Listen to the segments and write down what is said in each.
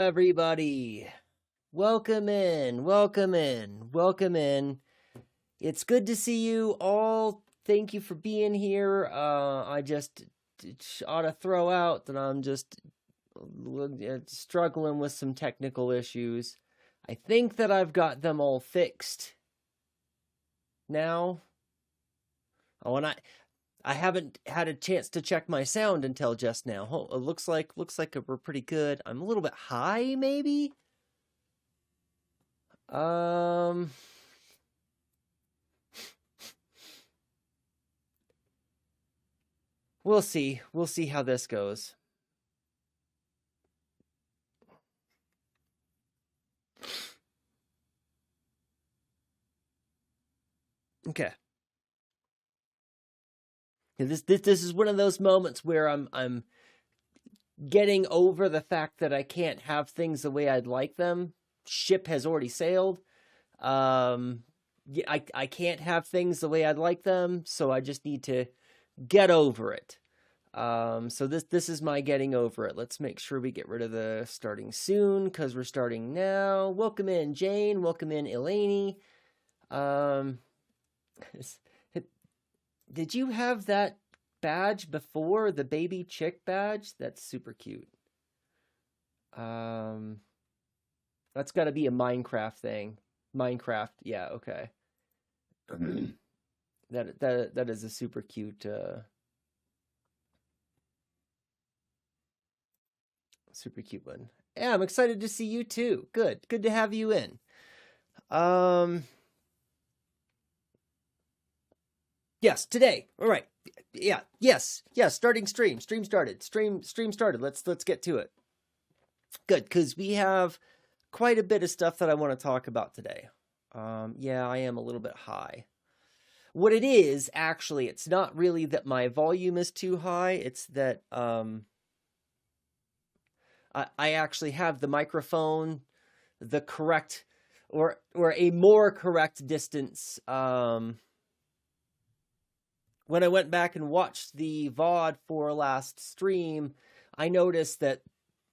Everybody, welcome in, welcome in, welcome in. It's good to see you all. Thank you for being here. I just ought to throw out that I'm just struggling with some technical issues. I think that I've got them all fixed now. Oh, and I haven't had a chance to check my sound until just now. Oh, it looks like we're pretty good. I'm a little bit high, maybe. We'll see. We'll see how this goes. Okay. This is one of those moments where I'm getting over the fact that I can't have things the way I'd like them. Ship has already sailed. I can't have things the way I'd like them, so I just need to get over it. So this is my getting over it. Let's make sure we get rid of the starting soon, because we're starting now. Welcome in, Jane. Welcome in, Eleni. Did you have that badge before, the baby chick badge? That's super cute. That's got to be a Minecraft thing. Minecraft, yeah, okay. that is a super cute one. Yeah, I'm excited to see you too. Good to have you in. Yes, today. All right. Yeah, yes, starting stream. Stream started. Stream started. Let's get to it. Good, because we have quite a bit of stuff that I want to talk about today. Yeah, I am a little bit high. What it is, actually, it's not really that my volume is too high. It's that I actually have the microphone the correct or a more correct distance. When I went back and watched the VOD for last stream, I noticed that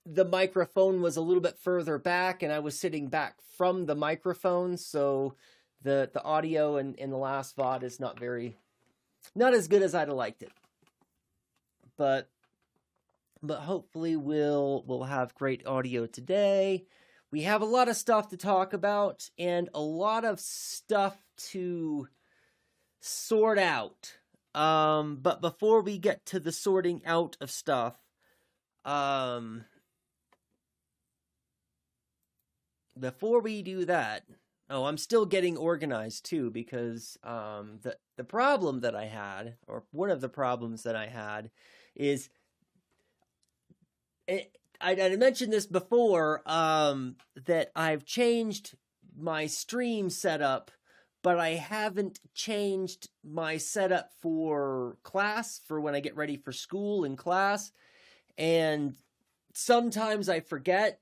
the microphone was a little bit further back, and I was sitting back from the microphone, so the audio in the last VOD is not as good as I'd have liked it. But hopefully we'll have great audio today. We have a lot of stuff to talk about and a lot of stuff to sort out. But before we get to the sorting out of stuff, before we do that, I'm still getting organized too, because the problem that I had, or one of the problems that I had, is I mentioned this before, that I've changed my stream setup, but I haven't changed my setup for class, for when I get ready for school and class. And sometimes I forget,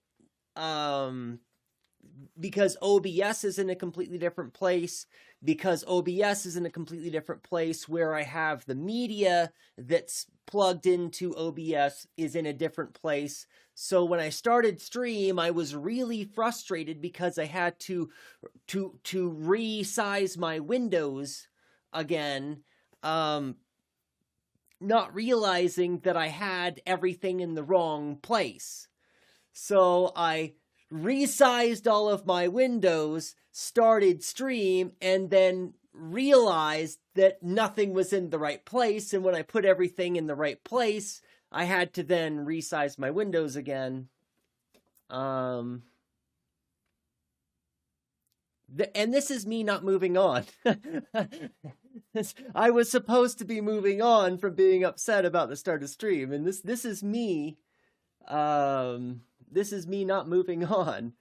because OBS is in a completely different place, where I have the media that's plugged into OBS is in a different place. So when I started stream, I was really frustrated because I had to resize my windows again, not realizing that I had everything in the wrong place. So I resized all of my windows, started stream, and then realized that nothing was in the right place. And when I put everything in the right place, I had to then resize my windows again. And this is me not moving on. I was supposed to be moving on from being upset about the start of stream, and this is me. This is me not moving on.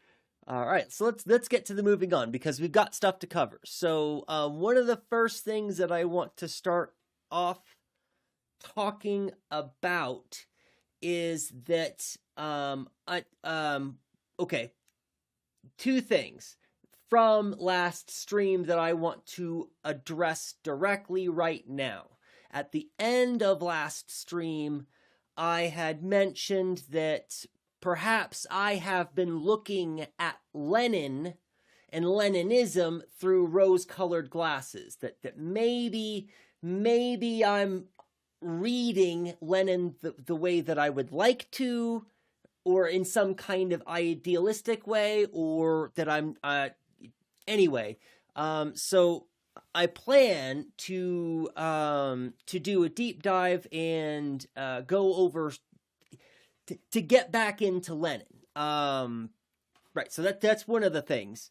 All right, so let's get to the moving on, because we've got stuff to cover. So one of the first things that I want to start off talking about is that okay, two things from last stream that I want to address directly right now. At the end of last stream, I had mentioned that perhaps I have been looking at Lenin and Leninism through rose-colored glasses, that maybe I'm reading Lenin the way that I would like to, or in some kind of idealistic way, or that I'm anyway. So I plan to do a deep dive and go over to get back into Lenin. Right. So that's one of the things.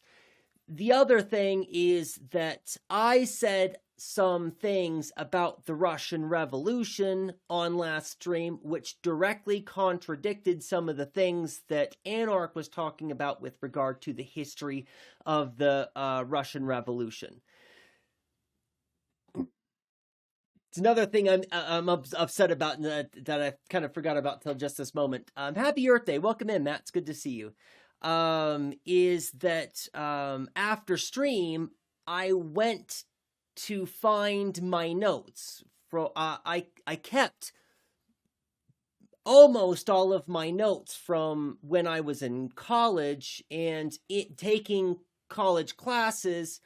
The other thing is that I said some things about the Russian Revolution on last stream, which directly contradicted some of the things that Anarch was talking about with regard to the history of the Russian Revolution. It's another thing I'm upset about that I kind of forgot about till just this moment. Happy Earth Day. Welcome in, Matt. It's good to see you. Is that after stream, I went to find my notes. I kept almost all of my notes from when I was in college and taking college classes.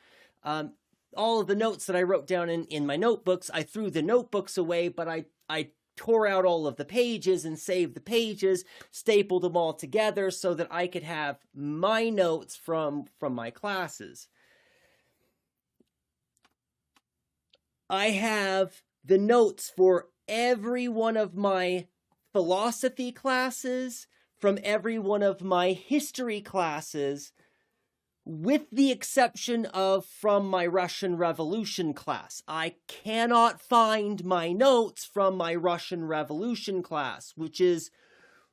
All of the notes that I wrote down in my notebooks, I threw the notebooks away, but I tore out all of the pages and saved the pages, stapled them all together so that I could have my notes from my classes. I have the notes for every one of my philosophy classes, from every one of my history classes, with the exception of from my Russian Revolution class. I cannot find my notes from my Russian Revolution class, which is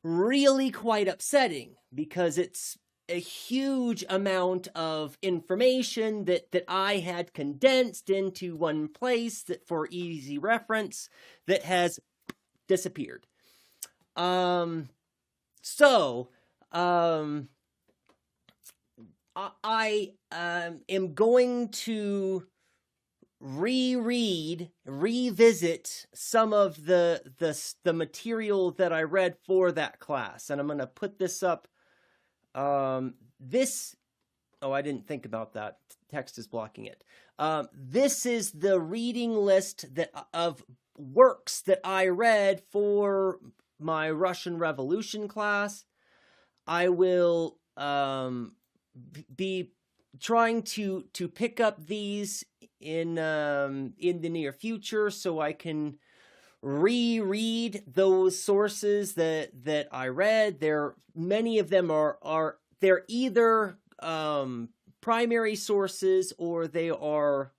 really quite upsetting because it's a huge amount of information that I had condensed into one place that for easy reference that has disappeared. I am going to revisit some of the material that I read for that class, and I'm going to put this up. I didn't think about that. Text is blocking it. This is the reading list of works that I read for my Russian Revolution class. I will be trying to pick up these in the near future so I can reread those sources that I read. Many of them they're either primary sources or they are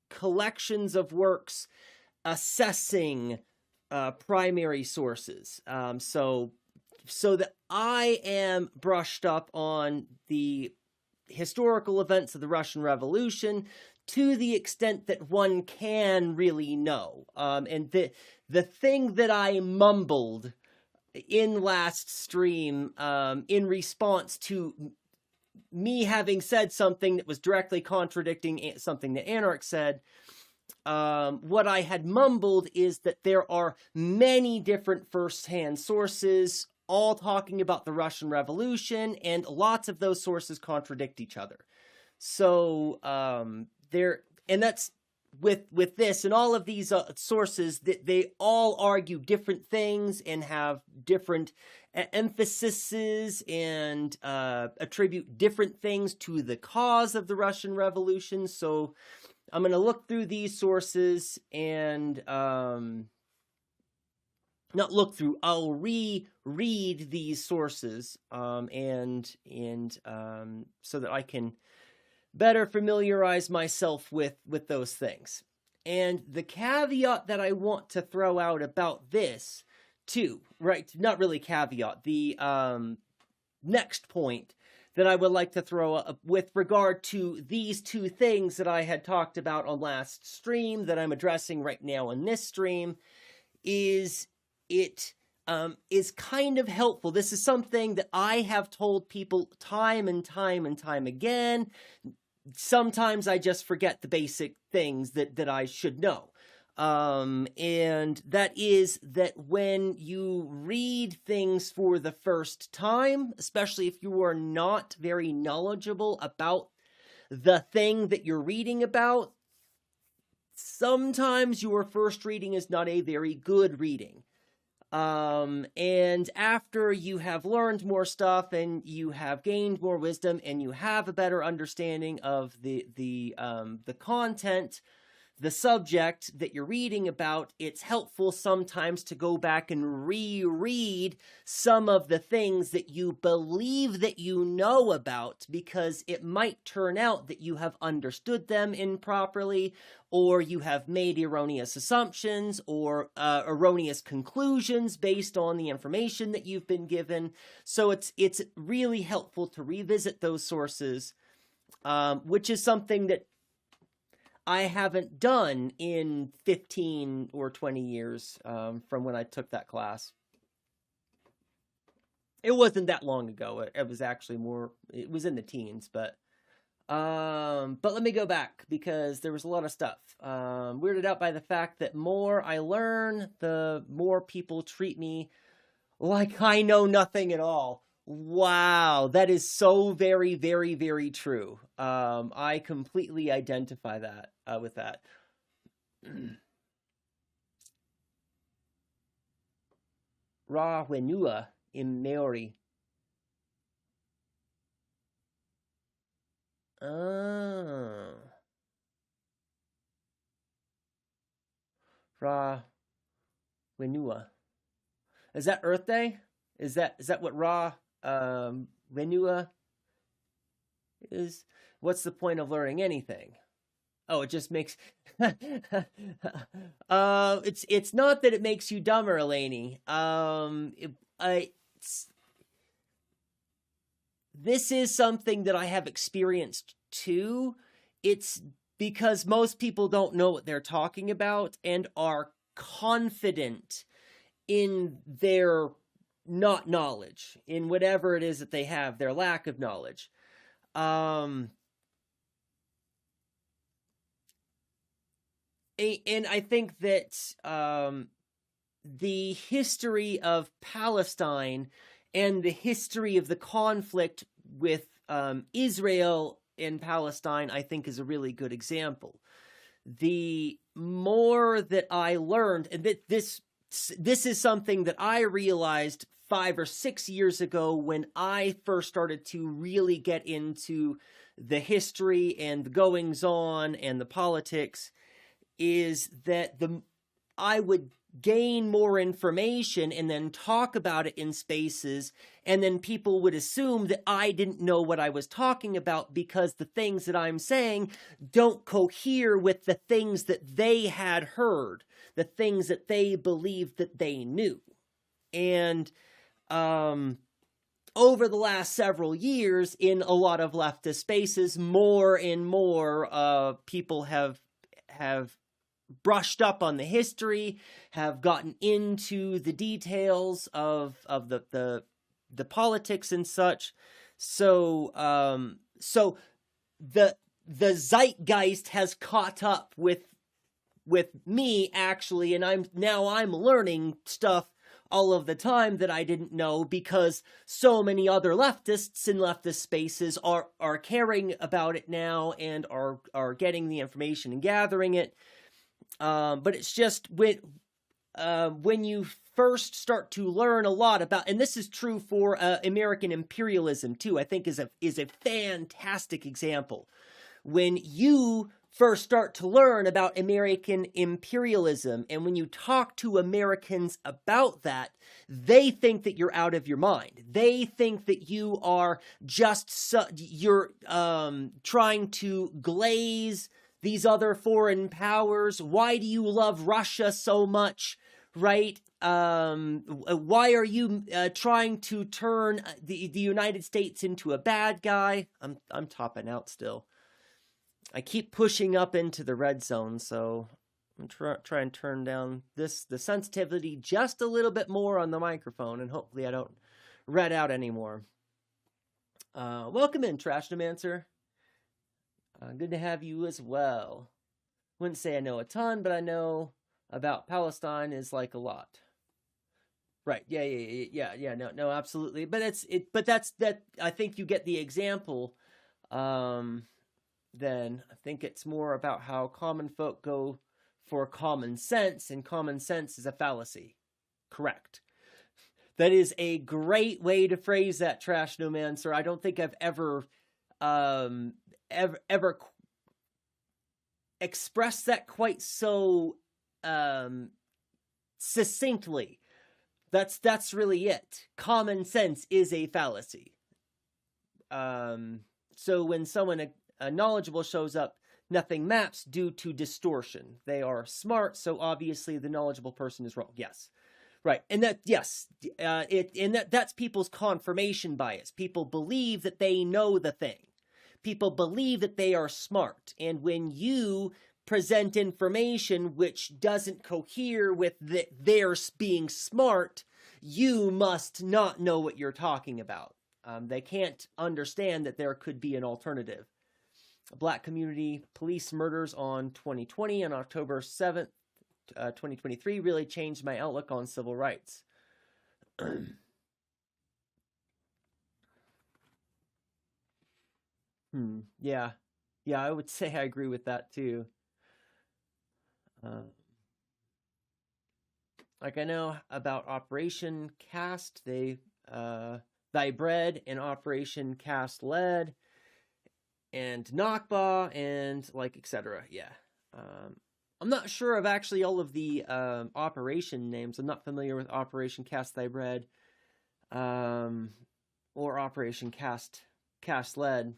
collections of works assessing primary sources. So that I am brushed up on the historical events of the Russian Revolution to the extent that one can really know. And the thing that I mumbled in last stream in response to me having said something that was directly contradicting something that Anarch said, what I had mumbled is that there are many different first-hand sources all talking about the Russian Revolution, and lots of those sources contradict each other. So and that's with this and all of these sources, that they all argue different things and have different emphases and attribute different things to the cause of the Russian Revolution. So I'm going to look through these sources and not look through, I'll reread these sources and so that I can better familiarize myself with those things. And the caveat that I want to throw out about this too, right, not really caveat, the next point that I would like to throw up with regard to these two things that I had talked about on last stream that I'm addressing right now in this stream is it is kind of helpful. This is something that I have told people time and time and time again. Sometimes I just forget the basic things that I should know. And that is that when you read things for the first time, especially if you are not very knowledgeable about the thing that you're reading about, sometimes your first reading is not a very good reading. And after you have learned more stuff and you have gained more wisdom and you have a better understanding of the content, the subject that you're reading about, it's helpful sometimes to go back and reread some of the things that you believe that you know about, because it might turn out that you have understood them improperly, or you have made erroneous assumptions or erroneous conclusions based on the information that you've been given. So it's really helpful to revisit those sources, which is something that I haven't done in 15 or 20 years from when I took that class. It wasn't that long ago. It was actually more, it was in the teens, but let me go back because there was a lot of stuff. Weirded out by the fact that more I learn, the more people treat me like I know nothing at all. Wow, that is so very, very, very true. I completely identify that with that. Ra Wenua in Maori. Oh. Ra Wenua. Is that Earth Day? Is that what Ra Wenua is? What's the point of learning anything? Oh, it just makes it's not that it makes you dumber, Eleni. This is something that I have experienced too. It's because most people don't know what they're talking about and are confident in their not knowledge, in whatever it is that they have, their lack of knowledge. And I think that the history of Palestine and the history of the conflict with Israel and Palestine, I think, is a really good example. The more that I learned, and that this is something that I realized 5 or 6 years ago when I first started to really get into the history and the goings-on and the politics, is that I would gain more information and then talk about it in spaces, and then people would assume that I didn't know what I was talking about because the things that I'm saying don't cohere with the things that they had heard, the things that they believed that they knew. And over the last several years, in a lot of leftist spaces, more and more people have brushed up on the history, have gotten into the details of the politics and such. So the zeitgeist has caught up with me, actually, and I'm learning stuff all of the time that I didn't know because so many other leftists in leftist spaces are caring about it now and are getting the information and gathering it. But it's just when you first start to learn a lot about, and this is true for American imperialism too, I think is a fantastic example. When you first start to learn about American imperialism, and when you talk to Americans about that, they think that you're out of your mind. They think that you are just you're trying to glaze these other foreign powers. Why do you love Russia so much, right? Why are you trying to turn the United States into a bad guy? I'm topping out still. I keep pushing up into the red zone, so I'm try and turn down the sensitivity just a little bit more on the microphone, and hopefully I don't red out anymore. Welcome in, Trashnomancer. Good to have you as well. Wouldn't say I know a ton, but I know about Palestine is like a lot. Right. Yeah. No, absolutely. But that's that. I think you get the example. Then I think it's more about how common folk go for common sense, and common sense is a fallacy. Correct. That is a great way to phrase that, Trash Nomancer. I don't think I've ever expressed that quite so succinctly. That's really it. Common sense is a fallacy. So when someone knowledgeable shows up, nothing maps due to distortion. They are smart, so obviously the knowledgeable person is wrong. Yes. Right. And that, yes, that's people's confirmation bias. People believe that they know the thing. People believe that they are smart. And when you present information which doesn't cohere with their being smart, you must not know what you're talking about. They can't understand that there could be an alternative. Black community police murders on 2020 on October 7th, 2023 really changed my outlook on civil rights. Yeah, I would say I agree with that too. Like I know about Operation Cast, Thy Bread, and Operation Cast Lead, and Nakba, and like etc. Yeah. I'm not sure of actually all of the operation names. I'm not familiar with Operation Cast Thy Bread or Operation Cast Lead.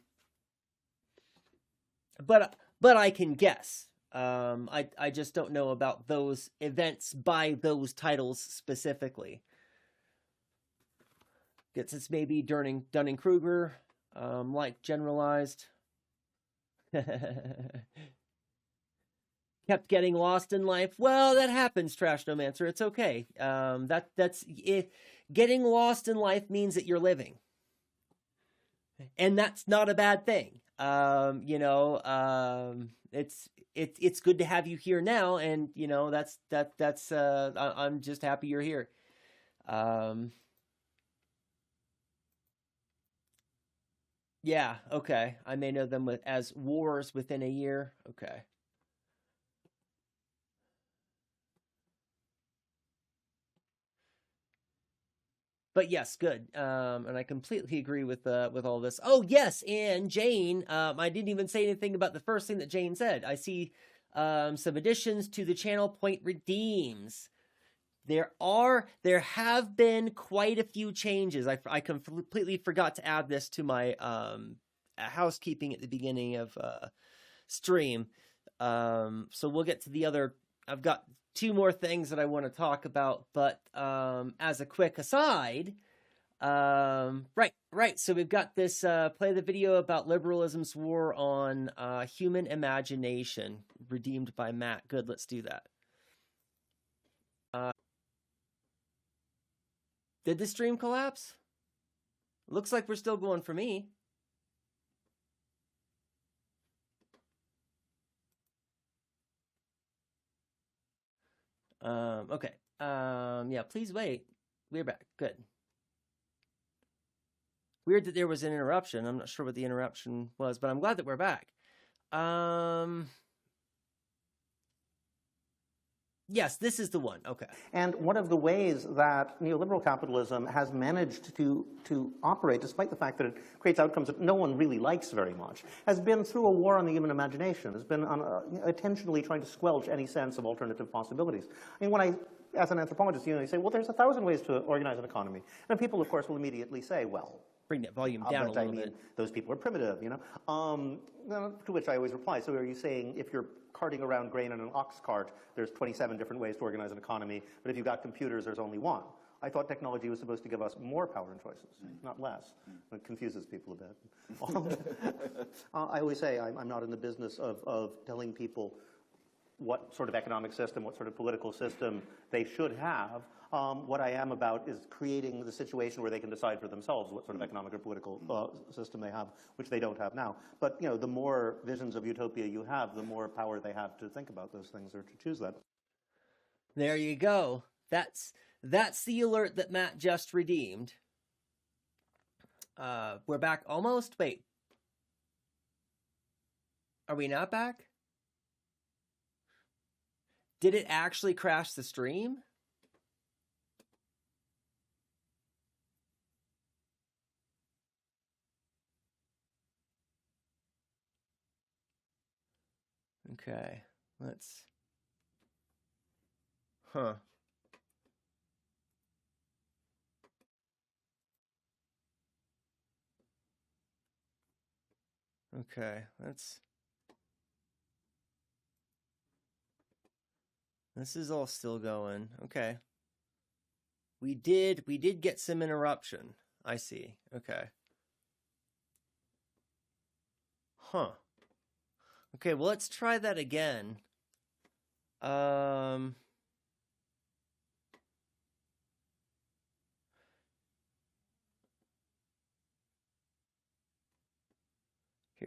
But I can guess. I just don't know about those events by those titles specifically. Guess it's maybe Dunning-Kruger, like generalized. Kept getting lost in life. Well, that happens, Trash Nomancer. It's okay. That's it. Getting lost in life means that you're living, and that's not a bad thing. It's good to have you here now, and that's I'm just happy you're here. Yeah, okay. I may know them as wars within a year. Okay. But yes, good. And I completely agree with all this. Oh yes, and Jane. I didn't even say anything about the first thing that Jane said. I see some additions to the channel. Point redeems. There have been quite a few changes. I completely forgot to add this to my housekeeping at the beginning of stream. So we'll get to the other. I've got two more things that I want to talk about, but as a quick aside, right. So we've got this play the video about liberalism's war on human imagination, redeemed by Matt. Good, let's do that. Did the stream collapse? Looks like we're still going for me. Okay. Yeah, please wait. We're back. Good. Weird that there was an interruption. I'm not sure what the interruption was, but I'm glad that we're back. Yes, this is the one. Okay. And one of the ways that neoliberal capitalism has managed to operate, despite the fact that it creates outcomes that no one really likes very much, has been through a war on the human imagination. Has been intentionally trying to squelch any sense of alternative possibilities. I mean, when I, as an anthropologist, you say, well, there's 1,000 ways to organize an economy. And people, of course, will immediately say, well, bring that volume down a little bit. Those people are primitive, to which I always reply, so are you saying if you're carting around grain in an ox cart, there's 27 different ways to organize an economy, but if you've got computers, there's only one? I thought technology was supposed to give us more power and choices, not less. It confuses people a bit. I always say I'm not in the business of telling people what sort of economic system, what sort of political system they should have. What I am about is creating the situation where they can decide for themselves what sort of economic or political system they have, which they don't have now. But the more visions of utopia you have, the more power they have to think about those things or to choose that. There you go. That's the alert that Matt just redeemed. We're back almost. Wait. Are we not back? Did it actually crash the stream? Okay, let's... Huh. Okay, let's... This is all still going. Okay. We did get some interruption. I see. Okay. Huh. Okay, well, let's try that again. Here,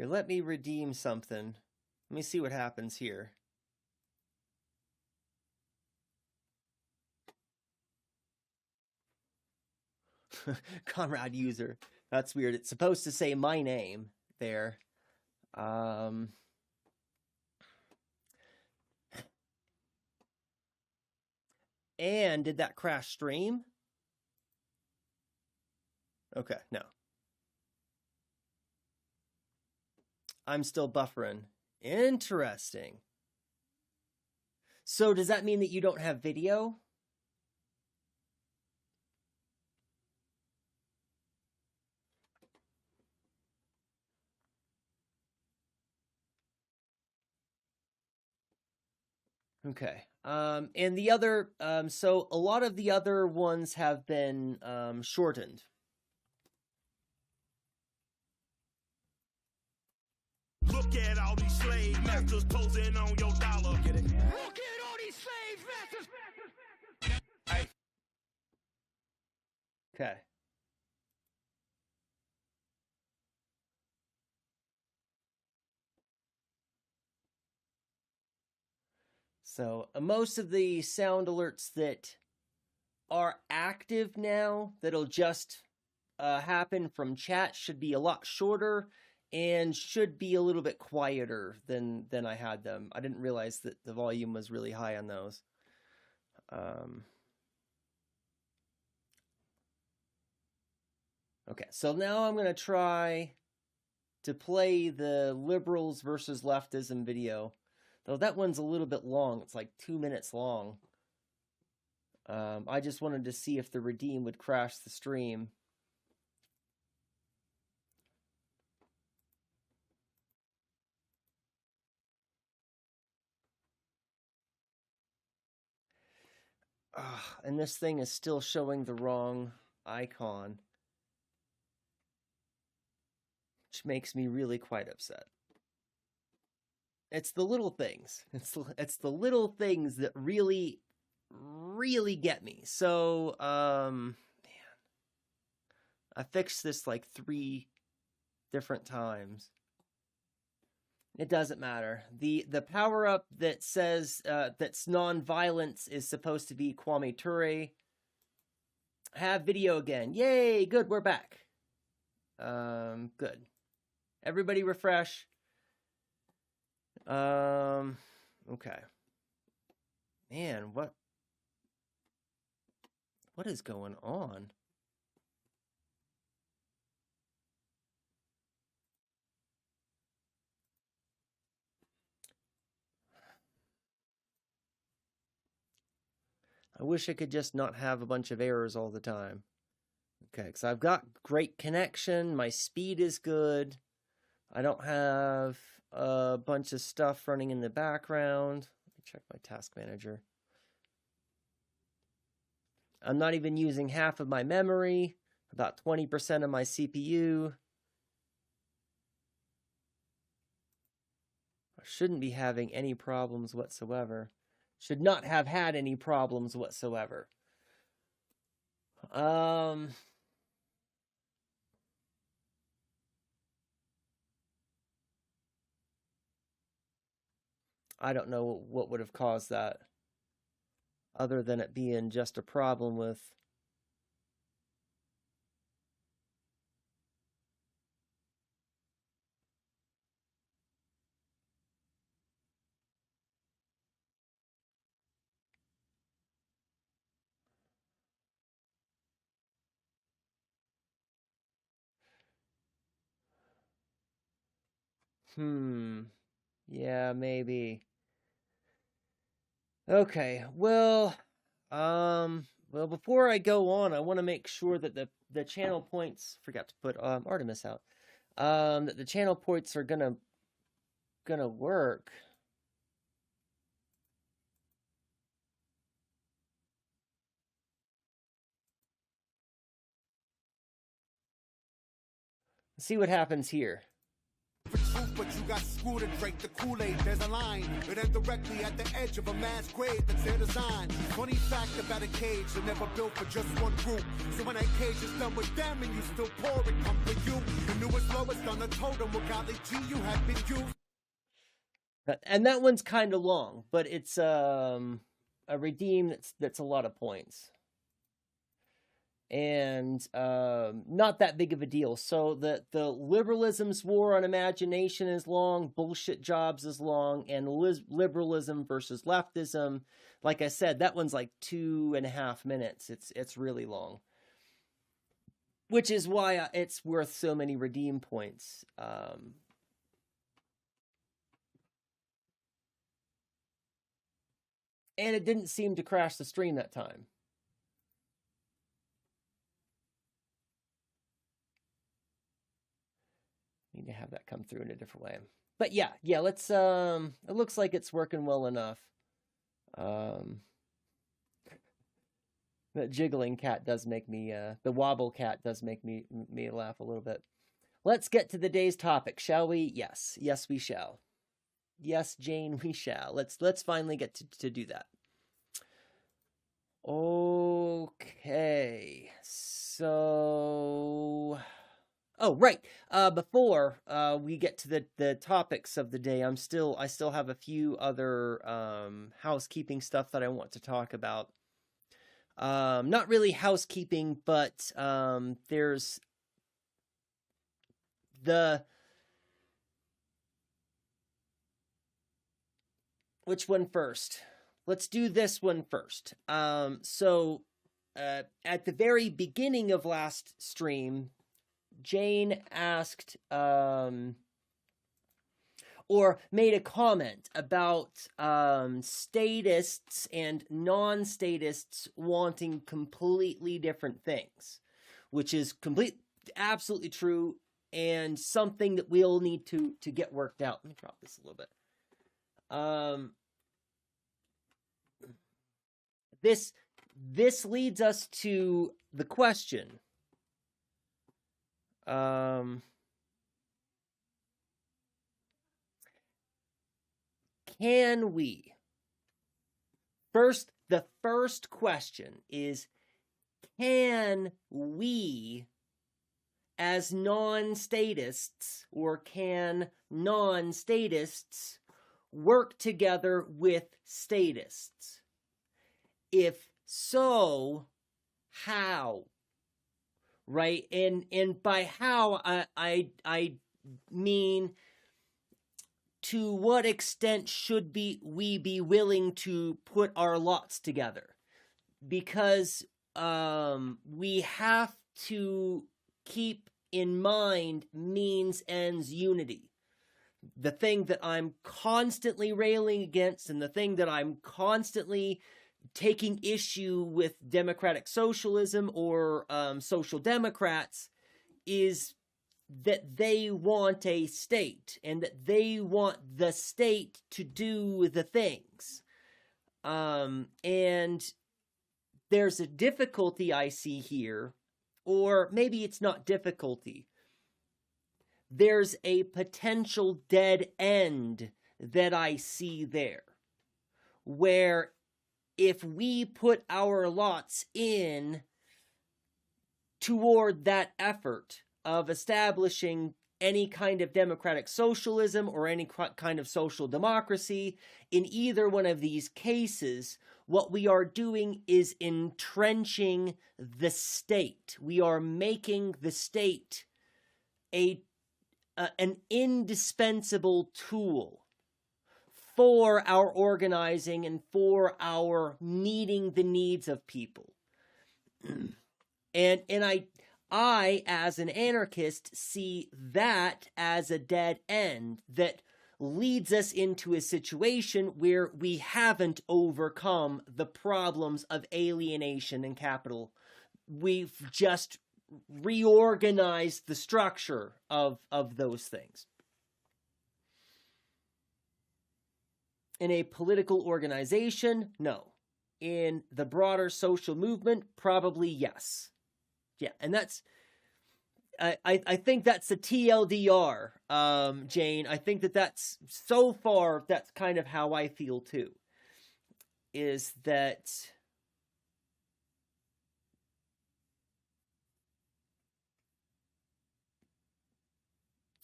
let me redeem something. Let me see what happens here. Conrad user. That's weird. It's supposed to say my name there. And did that crash stream? Okay, no. I'm still buffering. Interesting. So does that mean that you don't have video? Okay. And the other, so a lot of the other ones have been shortened. Look at all these slave masters posing on your dollar. Get it? Look at all these slave masters. Hey. Okay. So most of the sound alerts that are active now, that'll just happen from chat, should be a lot shorter and should be a little bit quieter than I had them. I didn't realize that the volume was really high on those. Okay, so now I'm going to try to play the liberals versus leftism video. Though that one's a little bit long. It's like 2 minutes long. I just wanted to see if the redeem would crash the stream. And this thing is still showing the wrong icon, which makes me really quite upset. It's the little things. It's the little things that really get me. So, man, I fixed this like 3 different times. It doesn't matter. The power up that says that's non-violence is supposed to be Kwame Ture. Have video again. Yay! Good, we're back. Good. Everybody refresh. Okay. Man, what is going on? I wish I could just not have a bunch of errors all the time. Okay, because I've got great connection. My speed is good. I don't have a bunch of stuff running in the background. Let me check my task manager. I'm not even using half of my memory, about 20% of my CPU. I shouldn't be having any problems whatsoever. Should not have had any problems whatsoever. I don't know what would have caused that. other than it being just a problem with yeah, maybe. Okay, well, before I go on, I want to make sure that the channel points, forgot to put Artemis out, that the channel points are gonna work. Let's see what happens here. For truth, but you got schooled and drank the Kool-Aid. There's a line, it ends directly at the edge of a mass grave that's their design. Funny fact about a cage, they're never built for just one group. So when that cage is done with them and you still pour it, come for you. The newest lowest on the totem, what golly G you have been used. And that one's kind of long, but it's a redeem that's a lot of points. And not that big of a deal. So the liberalism's war on imagination is long, bullshit jobs is long, and liberalism versus leftism, like I said, that one's like 2.5 minutes. It's really long, which is why it's worth so many redeem points. And it didn't seem to crash the stream that time. Need to have that come through in a different way. But yeah, let's, it looks like it's working well enough. That jiggling cat does make me, the wobble cat does make me laugh a little bit. Let's get to the day's topic, shall we? Yes, we shall. Yes, Jane, we shall. Let's finally get to do that. Okay, so... Oh, right. Before we get to the topics of the day, I still have a few other housekeeping stuff that I want to talk about. Not really housekeeping, but there's which one first? Let's do this one first. So at the very beginning of last stream, Jane asked, or made a comment about statists and non-statists wanting completely different things, which is absolutely true, and something that we'll need to get worked out. Let me drop this a little bit. This leads us to the question. Can we? The first question is, can we, as non-statists, or can non-statists work together with statists? If so, how? Right? And by how, I mean, to what extent should we be willing to put our lots together? Because we have to keep in mind means ends unity. The thing that I'm constantly railing against, and the thing that I'm constantly taking issue with democratic socialism or social democrats, is that they want a state, and that they want the state to do the things. And there's a difficulty I see here, or maybe it's not difficulty. There's a potential dead end that I see there, where if we put our lots in toward that effort of establishing any kind of democratic socialism or any kind of social democracy, in either one of these cases, what we are doing is entrenching the state. We are making the state an indispensable tool for our organizing and for our meeting the needs of people. And I, as an anarchist, see that as a dead end that leads us into a situation where we haven't overcome the problems of alienation and capital. We've just reorganized the structure of those things. In a political organization, no. In the broader social movement, probably yes. Yeah, and that's, I think that's the TLDR, Jane. I think that's, so far, that's kind of how I feel too. Is that,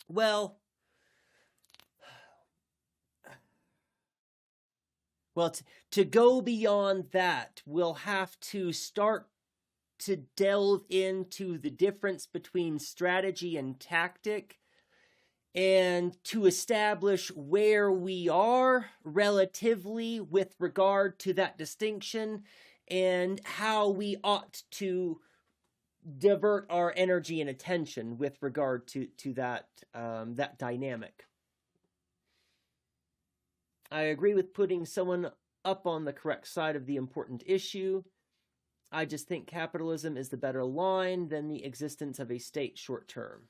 well, to go beyond that, we'll have to start to delve into the difference between strategy and tactic, and to establish where we are relatively with regard to that distinction, and how we ought to divert our energy and attention with regard to that that dynamic. I agree with putting someone up on the correct side of the important issue. I just think capitalism is the better line than the existence of a state short term.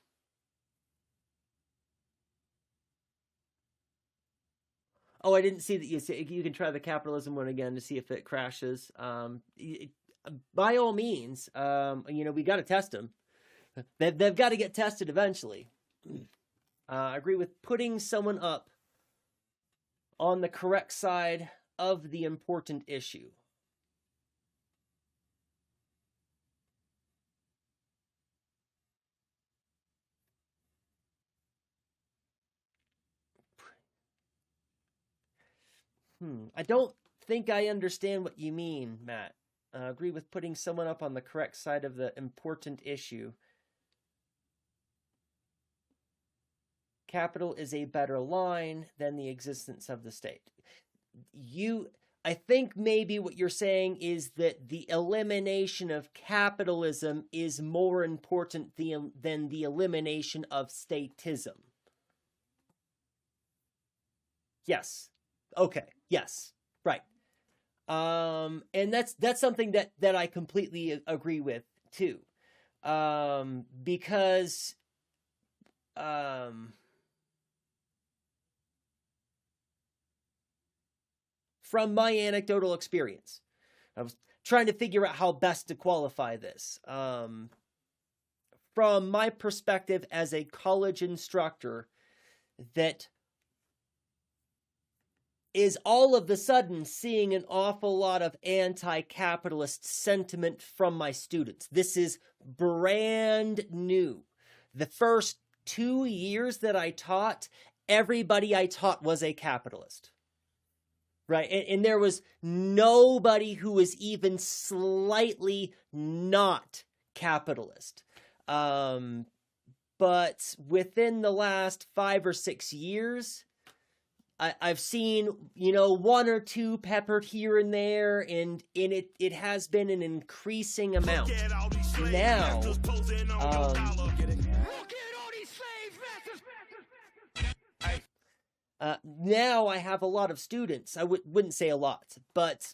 Oh, I didn't see that you can try the capitalism one again to see if it crashes. By all means, we got to test them. They've got to get tested eventually. I agree with putting someone up on the correct side of the important issue. I don't think I understand what you mean, Matt. Agree with putting someone up on the correct side of the important issue. Capital is a better line than the existence of the state. I think maybe what you're saying is that the elimination of capitalism is more important than the elimination of statism. Yes. Okay. Yes. Right. And that's something that I completely agree with too. Because from my anecdotal experience, I was trying to figure out how best to qualify this. From my perspective as a college instructor, that is all of a sudden seeing an awful lot of anti-capitalist sentiment from my students. This is brand new. The first 2 years that I taught, everybody I taught was a capitalist. Right? And there was nobody who was even slightly not capitalist. But within the last 5 or 6 years, I've seen, one or two peppered here and there, and it has been an increasing amount. Now, now I have a lot of students. I wouldn't say a lot, but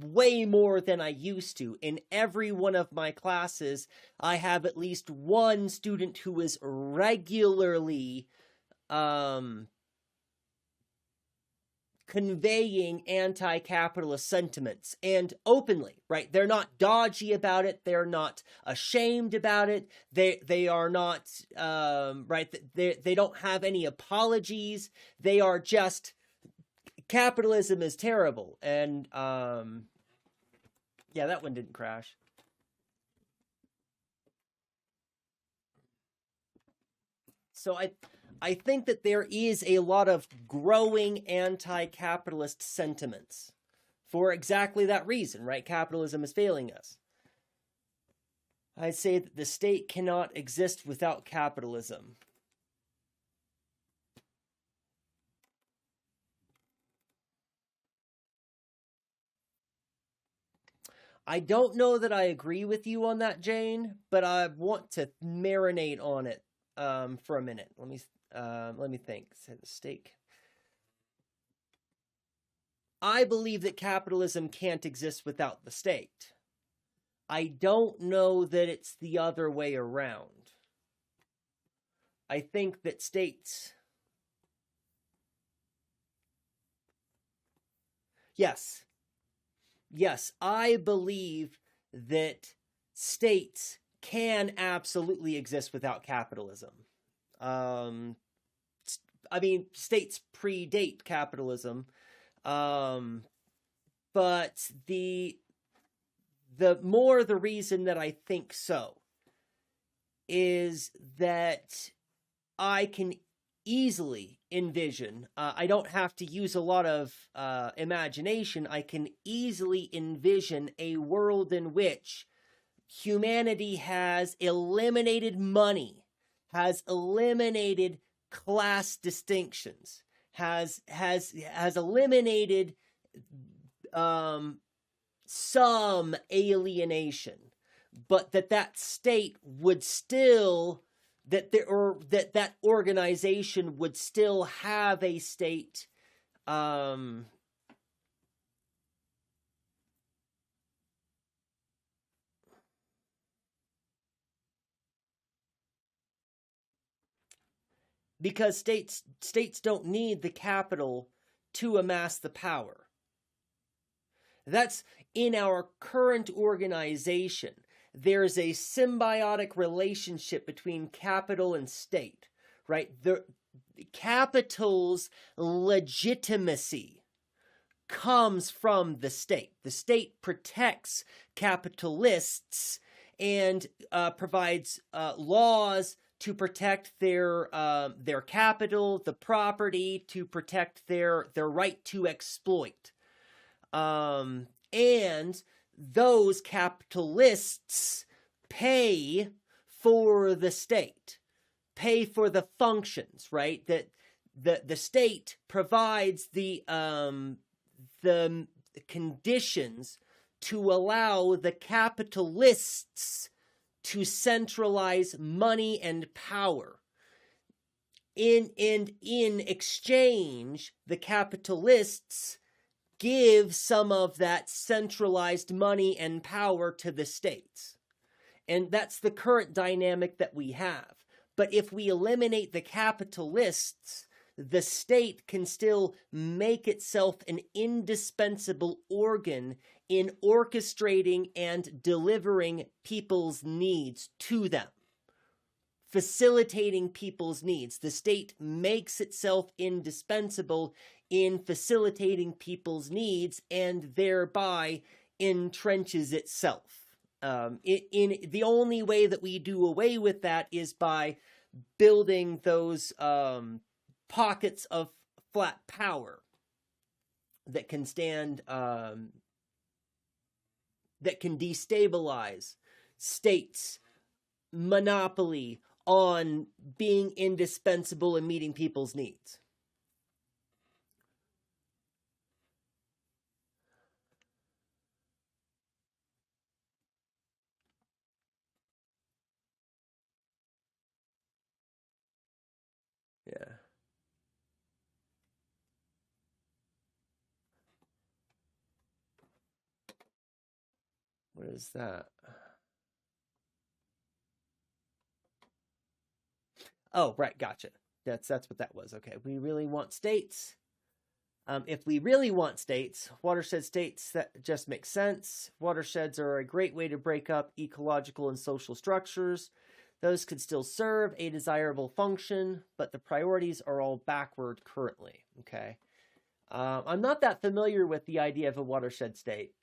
way more than I used to. In every one of my classes, I have at least one student who is regularly conveying anti-capitalist sentiments, and openly, right? They're not dodgy about it. They're not ashamed about it. They are not, right? They don't have any apologies. They are just, capitalism is terrible. And, yeah, that one didn't crash. So I think that there is a lot of growing anti-capitalist sentiments for exactly that reason, right? Capitalism is failing us. I'd say that the state cannot exist without capitalism. I don't know that I agree with you on that, Jane, but I want to marinate on it for a minute. Let me think. Say the stake. I believe that capitalism can't exist without the state. I don't know that it's the other way around. I think that states... Yes, I believe that states can absolutely exist without capitalism. I mean, states predate capitalism, but the more the reason that I think so is that I can easily envision, I don't have to use a lot of imagination, I can easily envision a world in which humanity has eliminated money, has eliminated class distinctions, has eliminated some alienation, but that state would still, that organization would still have a state because states don't need the capital to amass the power. That's in our current organization. There's a symbiotic relationship between capital and state, right? The capital's legitimacy comes from the state. The state protects capitalists and provides laws to protect their capital, the property, to protect their right to exploit. And those capitalists pay for the state, pay for the functions, right? That the state provides the conditions to allow the capitalists to centralize money and power. In exchange, the capitalists give some of that centralized money and power to the states. And that's the current dynamic that we have. But if we eliminate the capitalists, the state can still make itself an indispensable organ in orchestrating and delivering people's needs to them, facilitating people's needs. The state makes itself indispensable in facilitating people's needs and thereby entrenches itself. In the only way that we do away with that is by building those pockets of flat power that can stand, that can destabilize states' monopoly on being indispensable and meeting people's needs. Yeah. What is that? Oh, right, gotcha. That's what that was. Okay, we really want states. If we really want states, watershed states, that just makes sense. Watersheds are a great way to break up ecological and social structures. Those could still serve a desirable function, but the priorities are all backward currently, okay? I'm not that familiar with the idea of a watershed state.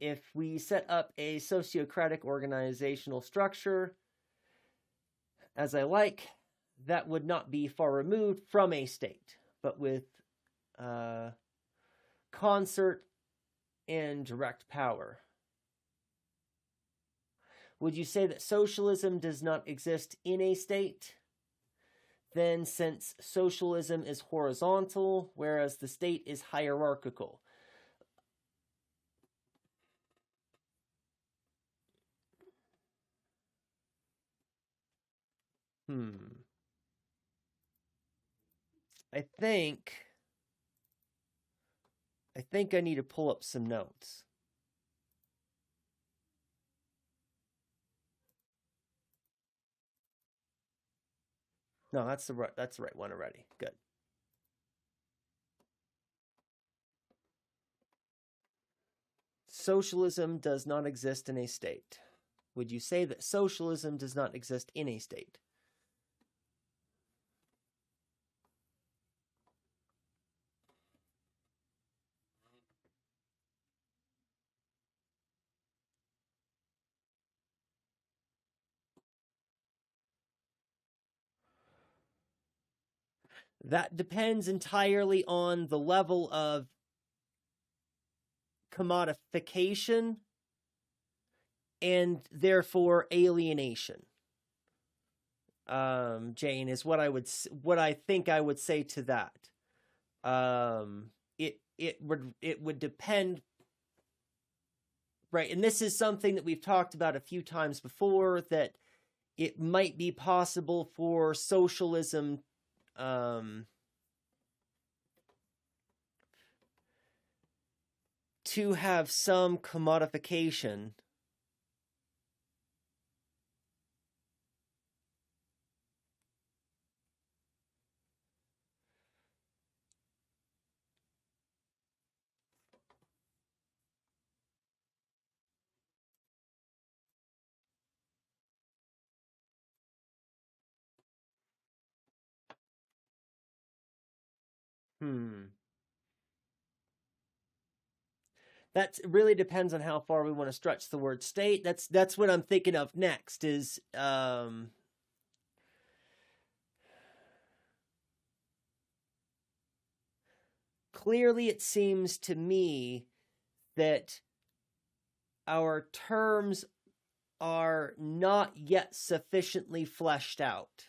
If we set up a sociocratic organizational structure, as I like, that would not be far removed from a state, but with concert and direct power. Would you say that socialism does not exist in a state? Then, since socialism is horizontal, whereas the state is hierarchical. I think I need to pull up some notes. No, that's the right one already. Good. Socialism does not exist in a state. Would you say that socialism does not exist in a state? That depends entirely on the level of commodification and therefore alienation. Jane, is what I think I would say to that. It would depend, right? And this is something that we've talked about a few times before, that it might be possible for socialism to have some commodification. That really depends on how far we want to stretch the word state. That's what I'm thinking of next is clearly it seems to me that our terms are not yet sufficiently fleshed out.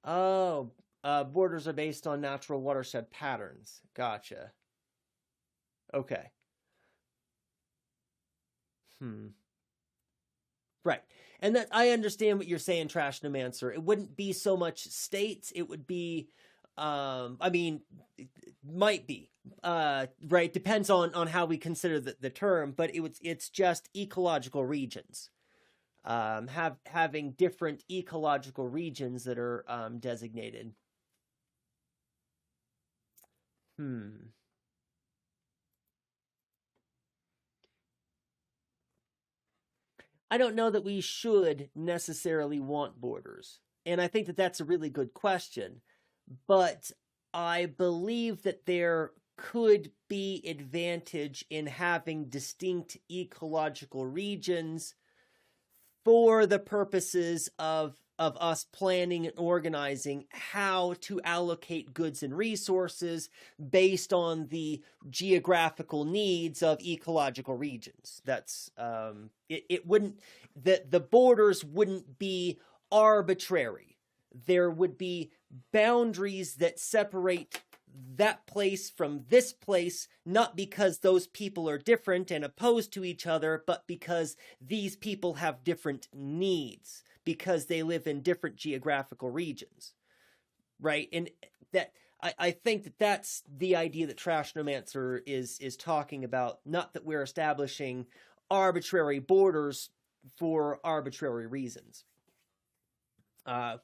Oh, borders are based on natural watershed patterns. Gotcha. Okay. Right. And that I understand what you're saying, Trashnomancer. It wouldn't be so much states, it would be I mean, it might be. Right, depends on how we consider the term, but it's just ecological regions. Having different ecological regions that are designated. I don't know that we should necessarily want borders. And I think that that's a really good question. But I believe that there could be advantage in having distinct ecological regions for the purposes of us planning and organizing how to allocate goods and resources based on the geographical needs of ecological regions. That's it wouldn't, the borders wouldn't be arbitrary. There would be boundaries that separate that place from this place, not because those people are different and opposed to each other, but because these people have different needs, because they live in different geographical regions, right? And that I think that that's the idea that Trashnomancer is talking about, not that we're establishing arbitrary borders for arbitrary reasons.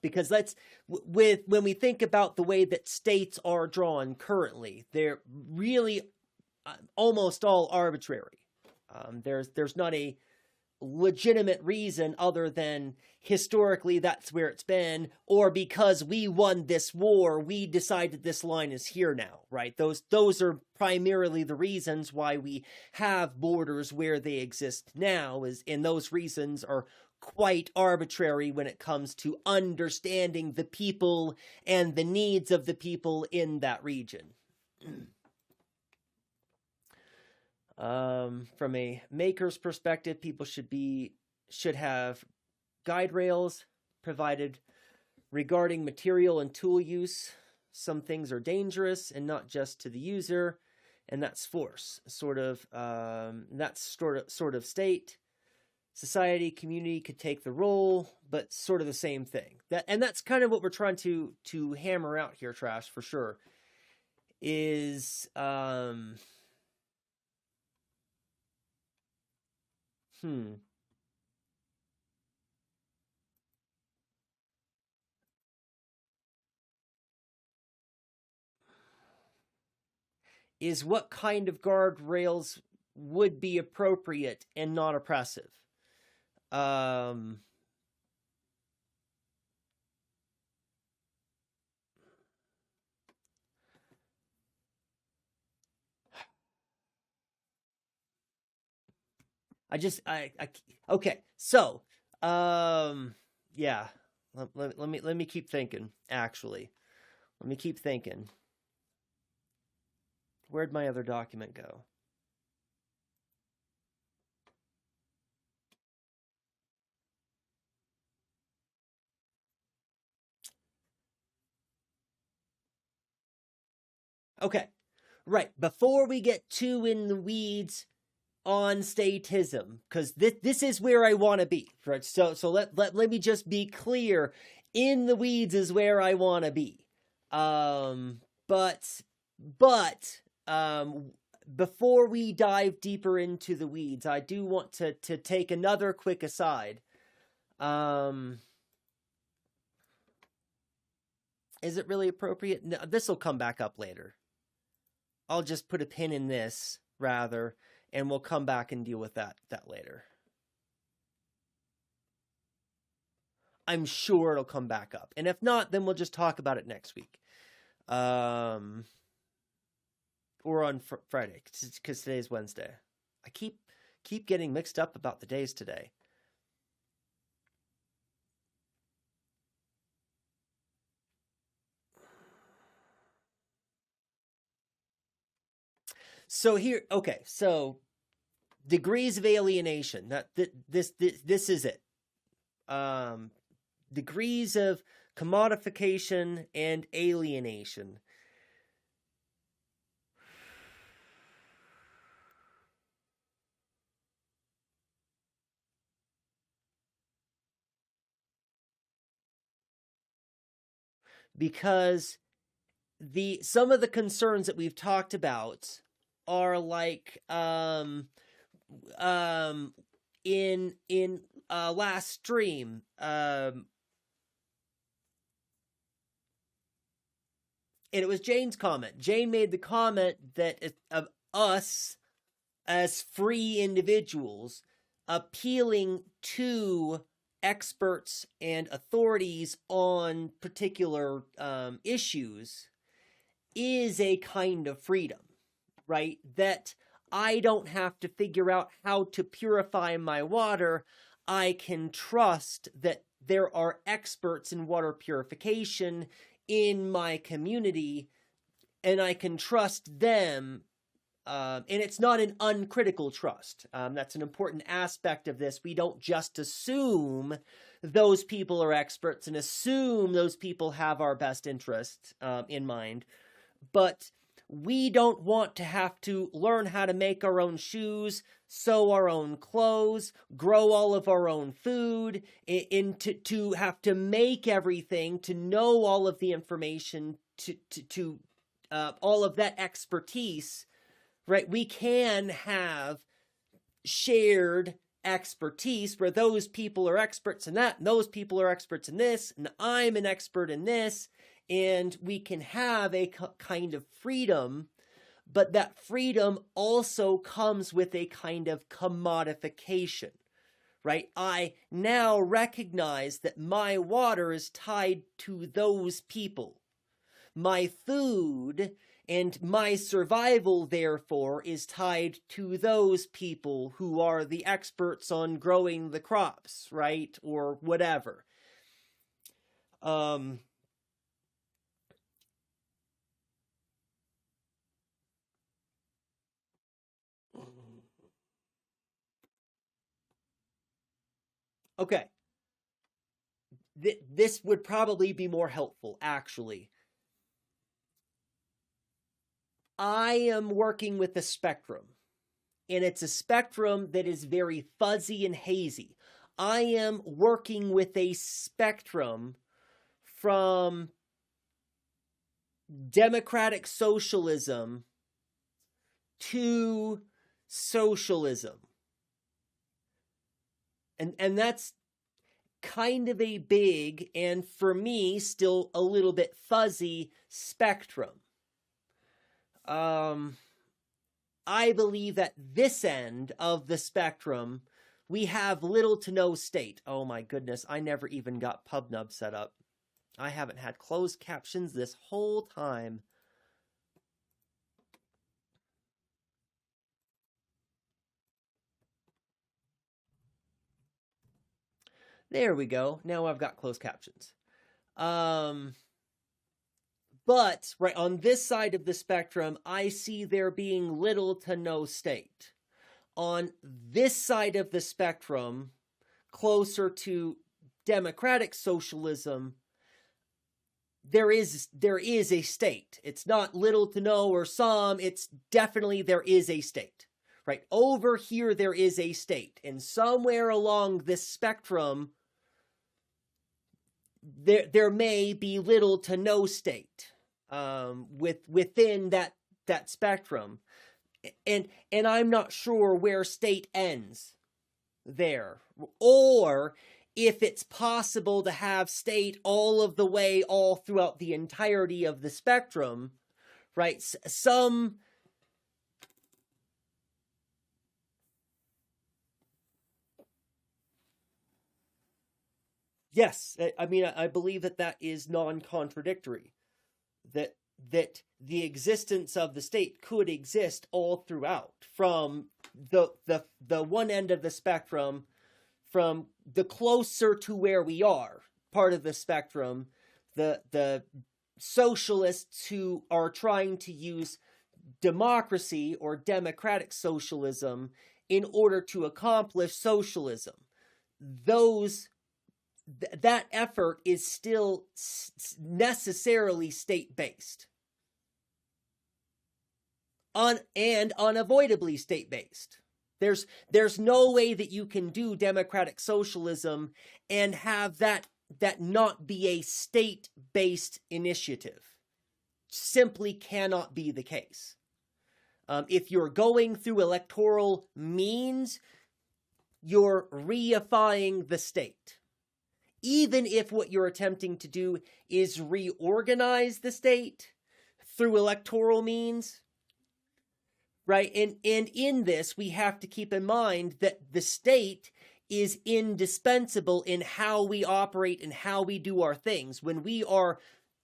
Because when we think about the way that states are drawn currently, they're really almost all arbitrary. There's not a legitimate reason other than historically that's where it's been, or because we won this war, we decided this line is here now, right? Those are primarily the reasons why we have borders where they exist now, and those reasons are quite arbitrary when it comes to understanding the people and the needs of the people in that region. From a maker's perspective, people should have guide rails provided regarding material and tool use. Some things are dangerous and not just to the user, and that's force. That's sort of state. Society, community could take the role, but sort of the same thing. That's kind of what we're trying to hammer out here, Trash, for sure. Is is what kind of guardrails would be appropriate and not oppressive. Okay, so, yeah, let me keep thinking, actually. Let me keep thinking. Where'd my other document go? Okay, right, before we get too in the weeds on statism, because this is where I want to be, right? So let me just be clear. In the weeds is where I want to be. But before we dive deeper into the weeds, I do want to take another quick aside. Is it really appropriate? No, this will come back up later. I'll just put a pin in this, rather, and we'll come back and deal with that later. I'm sure it'll come back up. And if not, then we'll just talk about it next week. Or on Friday, because today's Wednesday. I keep getting mixed up about the days today. So here, okay, so degrees of alienation. This is it. Degrees of commodification and alienation. Because some of the concerns that we've talked about are like in last stream, and it was Jane's comment. Jane made the comment that of us as free individuals appealing to experts and authorities on particular issues is a kind of freedom, right? That I don't have to figure out how to purify my water. I can trust that there are experts in water purification in my community, and I can trust them. And it's not an uncritical trust. That's an important aspect of this. We don't just assume those people are experts and assume those people have our best interests in mind. But we don't want to have to learn how to make our own shoes, sew our own clothes, grow all of our own food, to have to make everything, to know all of the information, to all of that expertise, right? We can have shared expertise where those people are experts in that, and those people are experts in this, and I'm an expert in this. And we can have a kind of freedom, but that freedom also comes with a kind of commodification, right? I now recognize that my water is tied to those people. My food And my survival, therefore, is tied to those people who are the experts on growing the crops, right? Or whatever. Okay. This would probably be more helpful, actually. I am working with a spectrum, and it's a spectrum that is very fuzzy and hazy. I am working with a spectrum from democratic socialism to socialism. And that's kind of a big, and for me, still a little bit fuzzy spectrum. I believe at this end of the spectrum, we have little to no state. Oh my goodness, I never even got PubNub set up. I haven't had closed captions this whole time. There we go. Now I've got closed captions. But right on this side of the spectrum, I see there being little to no state. On this side of the spectrum, closer to democratic socialism, there is a state. It's not little to no or some, it's definitely there is a state. Right over here, there is a state, and somewhere along this spectrum, there may be little to no state within that spectrum, and I'm not sure where state ends there, or if it's possible to have state all of the way, all throughout the entirety of the spectrum, right? Yes, I mean, I believe that is non-contradictory, that the existence of the state could exist all throughout, from the one end of the spectrum, from the closer to where we are part of the spectrum, the socialists who are trying to use democracy or democratic socialism in order to accomplish socialism. That effort is still necessarily state-based. And unavoidably state-based. There's no way that you can do democratic socialism and have that not be a state-based initiative. Simply cannot be the case. If you're going through electoral means, you're reifying the state. Even if what you're attempting to do is reorganize the state through electoral means, right? And in this, we have to keep in mind that the state is indispensable in how we operate and how we do our things. When we are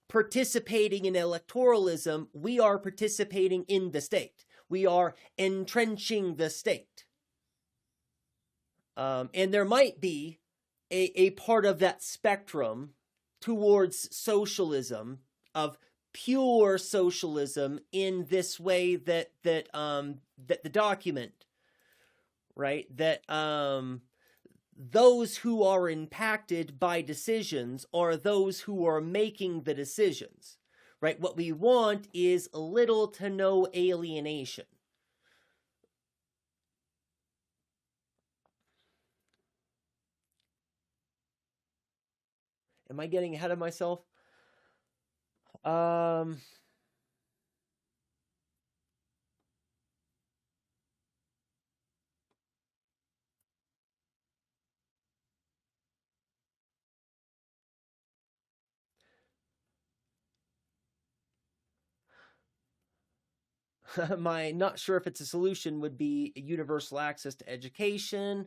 participating in electoralism, we are participating in the state. We are entrenching the state. And there might be a part of that spectrum towards socialism, of pure socialism, in this way that the document, right, that those who are impacted by decisions are those who are making the decisions, right? What we want is little to no alienation. Am I getting ahead of myself? My not sure if it's a solution would be universal access to education.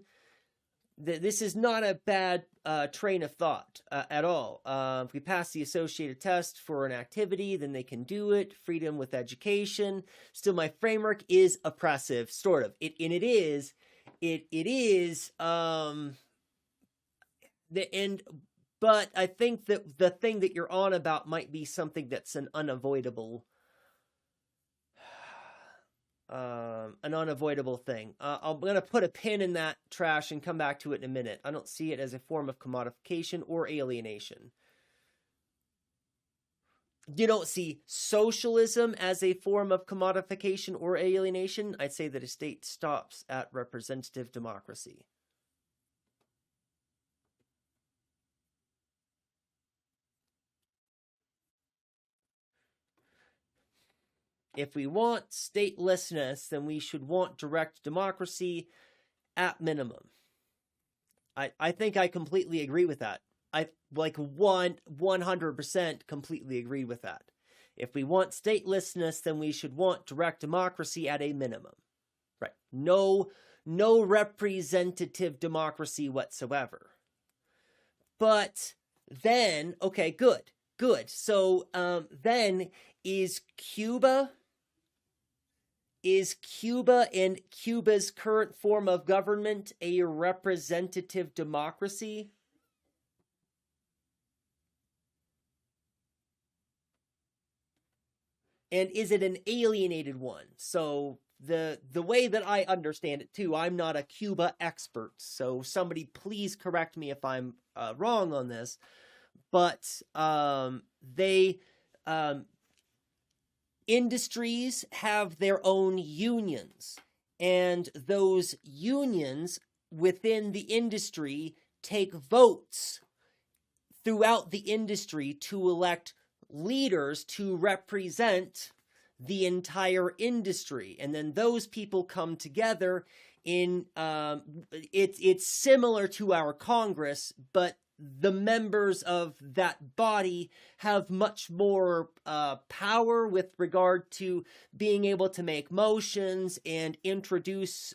this is not a bad train of thought at all. If we pass the associated test for an activity, then they can do it. Freedom with education. Still, my framework is oppressive, sort of. It is. But I think that the thing that you're on about might be something that's an unavoidable thing. I'm going to put a pin in that trash and come back to it in a minute. I don't see it as a form of commodification or alienation. You don't see socialism as a form of commodification or alienation. I'd say that a state stops at representative democracy. If we want statelessness, then we should want direct democracy at minimum. I think I completely agree with that. I 100% completely agree with that. If we want statelessness, then we should want direct democracy at a minimum. Right. No representative democracy whatsoever. But then, okay, good. So then is Cuba and Cuba's current form of government a representative democracy? And is it an alienated one? So the way that I understand it too, I'm not a Cuba expert, so somebody please correct me if I'm wrong on this, but industries have their own unions, and those unions within the industry take votes throughout the industry to elect leaders to represent the entire industry, and then those people come together in it's similar to our Congress, but the members of that body have much more power with regard to being able to make motions and introduce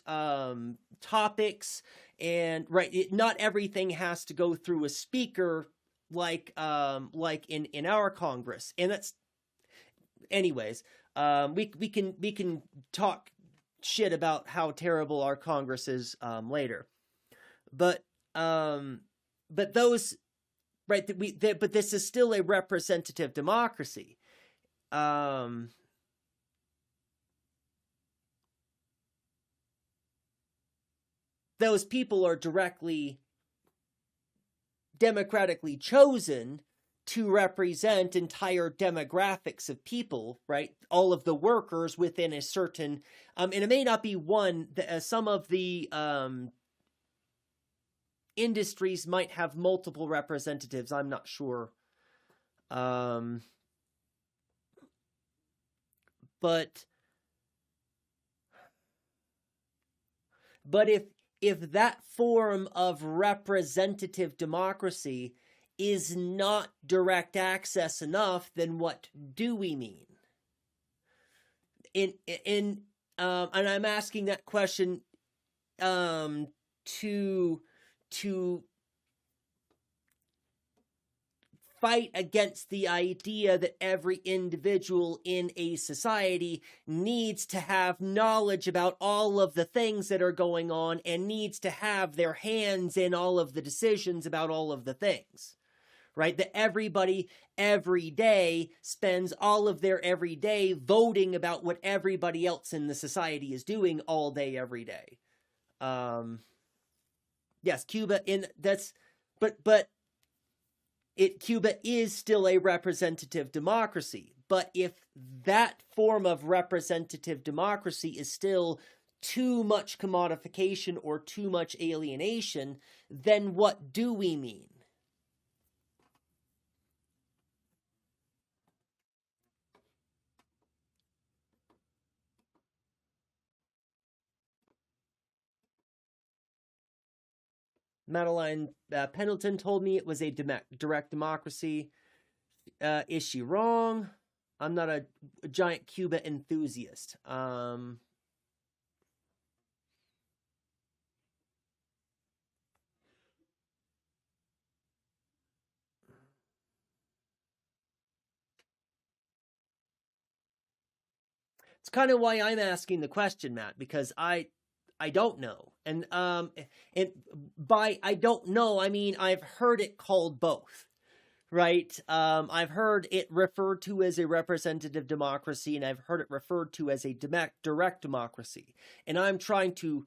topics, and not everything has to go through a speaker like in our Congress. And that's, anyways, we can talk shit about how terrible our Congress is later, but those, right, but this is still a representative democracy. Those people are democratically chosen to represent entire demographics of people, right? All of the workers within a certain, and it may not be one, some of the industries might have multiple representatives. I'm not sure. But if that form of representative democracy is not direct access enough, then what do we mean? And I'm asking that question to fight against the idea that every individual in a society needs to have knowledge about all of the things that are going on and needs to have their hands in all of the decisions about all of the things, right? That everybody every day spends all of their every day voting about what everybody else in the society is doing all day, every day. Yes, Cuba Cuba is still a representative democracy, but if that form of representative democracy is still too much commodification or too much alienation, then what do we mean? Madeline Pendleton told me it was a direct democracy. Is she wrong? I'm not a giant Cuba enthusiast. It's kind of why I'm asking the question, Matt, because I don't know. And by I don't know, I mean I've heard it called both. Right? I've heard it referred to as a representative democracy, and I've heard it referred to as a direct democracy. And I'm trying to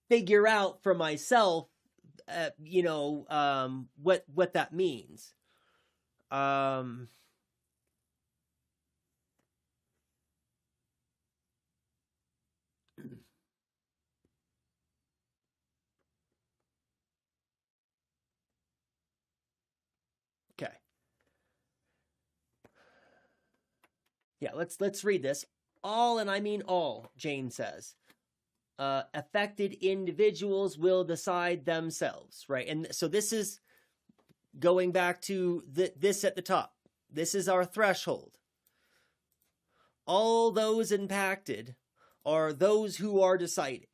figure out for myself, what that means. Okay. Yeah, let's read this. All, and I mean all, Jane says. Affected individuals will decide themselves, right? And so this is going back to this at the top. This is our threshold. All those impacted are those who are deciding.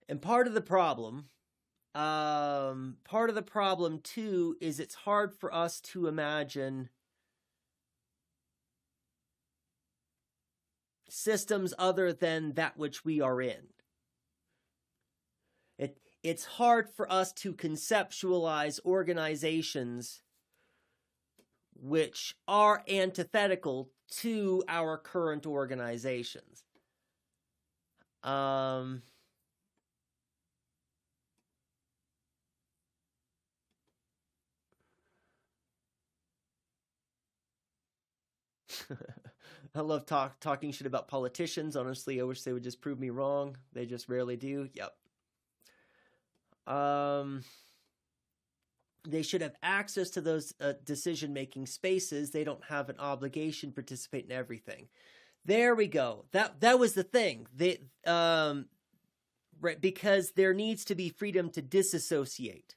And part of the problem too is it's hard for us to imagine systems other than that which we are in. It's hard for us to conceptualize organizations which are antithetical to our current organizations. I love talking shit about politicians. Honestly, I wish they would just prove me wrong. They just rarely do. Yep. They should have access to those decision-making spaces. They don't have an obligation to participate in everything. There we go. That was the thing. Right, because there needs to be freedom to disassociate.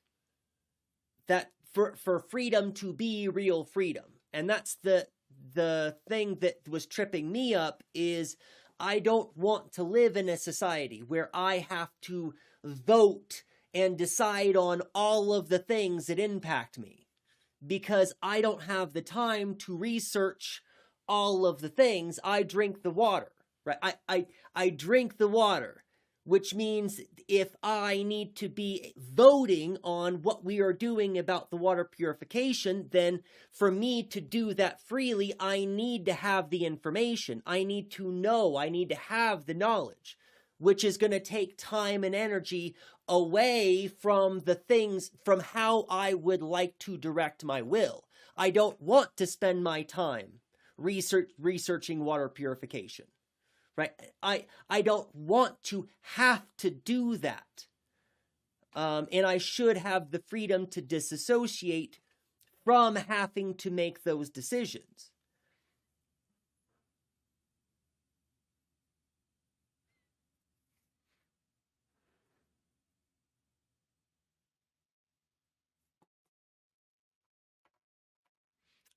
That for freedom to be real freedom. And that's the thing that was tripping me up is I don't want to live in a society where I have to vote and decide on all of the things that impact me, because I don't have the time to research all of the things. I drink the water, right? I drink the water, which means if I need to be voting on what we are doing about the water purification, then for me to do that freely, I need to have the information. I need to know. I need to have the knowledge, which is going to take time and energy away from the things, from how I would like to direct my will. I don't want to spend my time researching water purification. Right? I don't want to have to do that. And I should have the freedom to disassociate from having to make those decisions.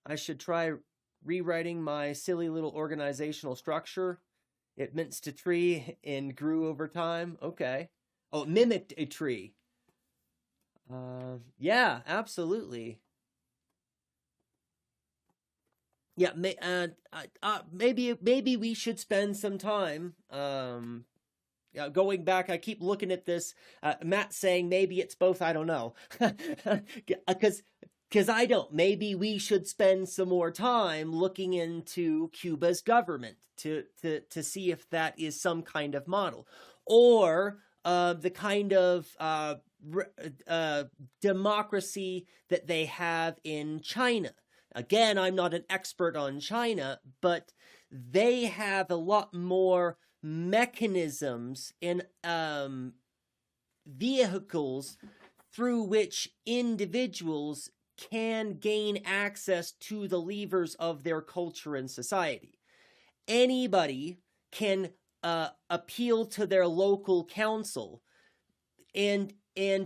I should try rewriting my silly little organizational structure. It minced a tree and grew over time. Okay. Oh, it mimicked a tree. Yeah, absolutely. Yeah, maybe we should spend some time. Going back, I keep looking at this. Matt saying maybe it's both. I don't know, because I don't. Maybe we should spend some more time looking into Cuba's government to see if that is some kind of model, or the kind of democracy that they have in China. Again, I'm not an expert on China, but they have a lot more mechanisms and vehicles through which individuals can gain access to the levers of their culture and society. Anybody can appeal to their local council and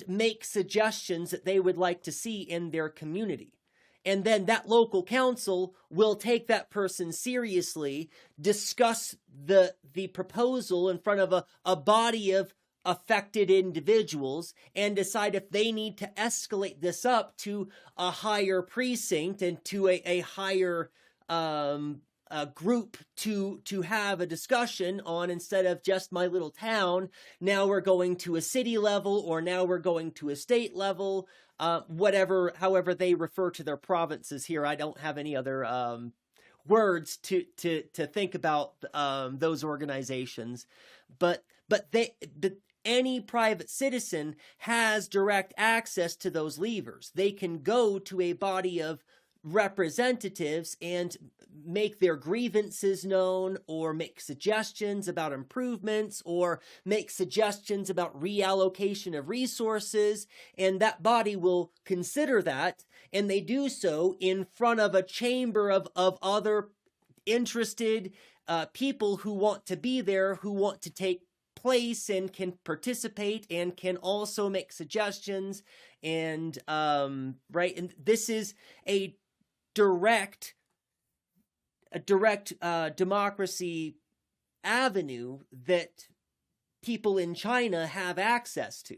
make suggestions that they would like to see in their community. And then that local council will take that person seriously, discuss the proposal in front of a body of affected individuals, and decide if they need to escalate this up to a higher precinct and to a higher group to have a discussion on, instead of just my little town. Now we're going to a city level, or now we're going to a state level, however they refer to their provinces here. I don't have any other words to think about those organizations, but any private citizen has direct access to those levers. They can go to a body of representatives and make their grievances known, or make suggestions about improvements, or make suggestions about reallocation of resources, and that body will consider that, and they do so in front of a chamber of other interested people who want to be there, who want to take place and can participate and can also make suggestions. And right, and this is a direct democracy avenue that people in China have access to.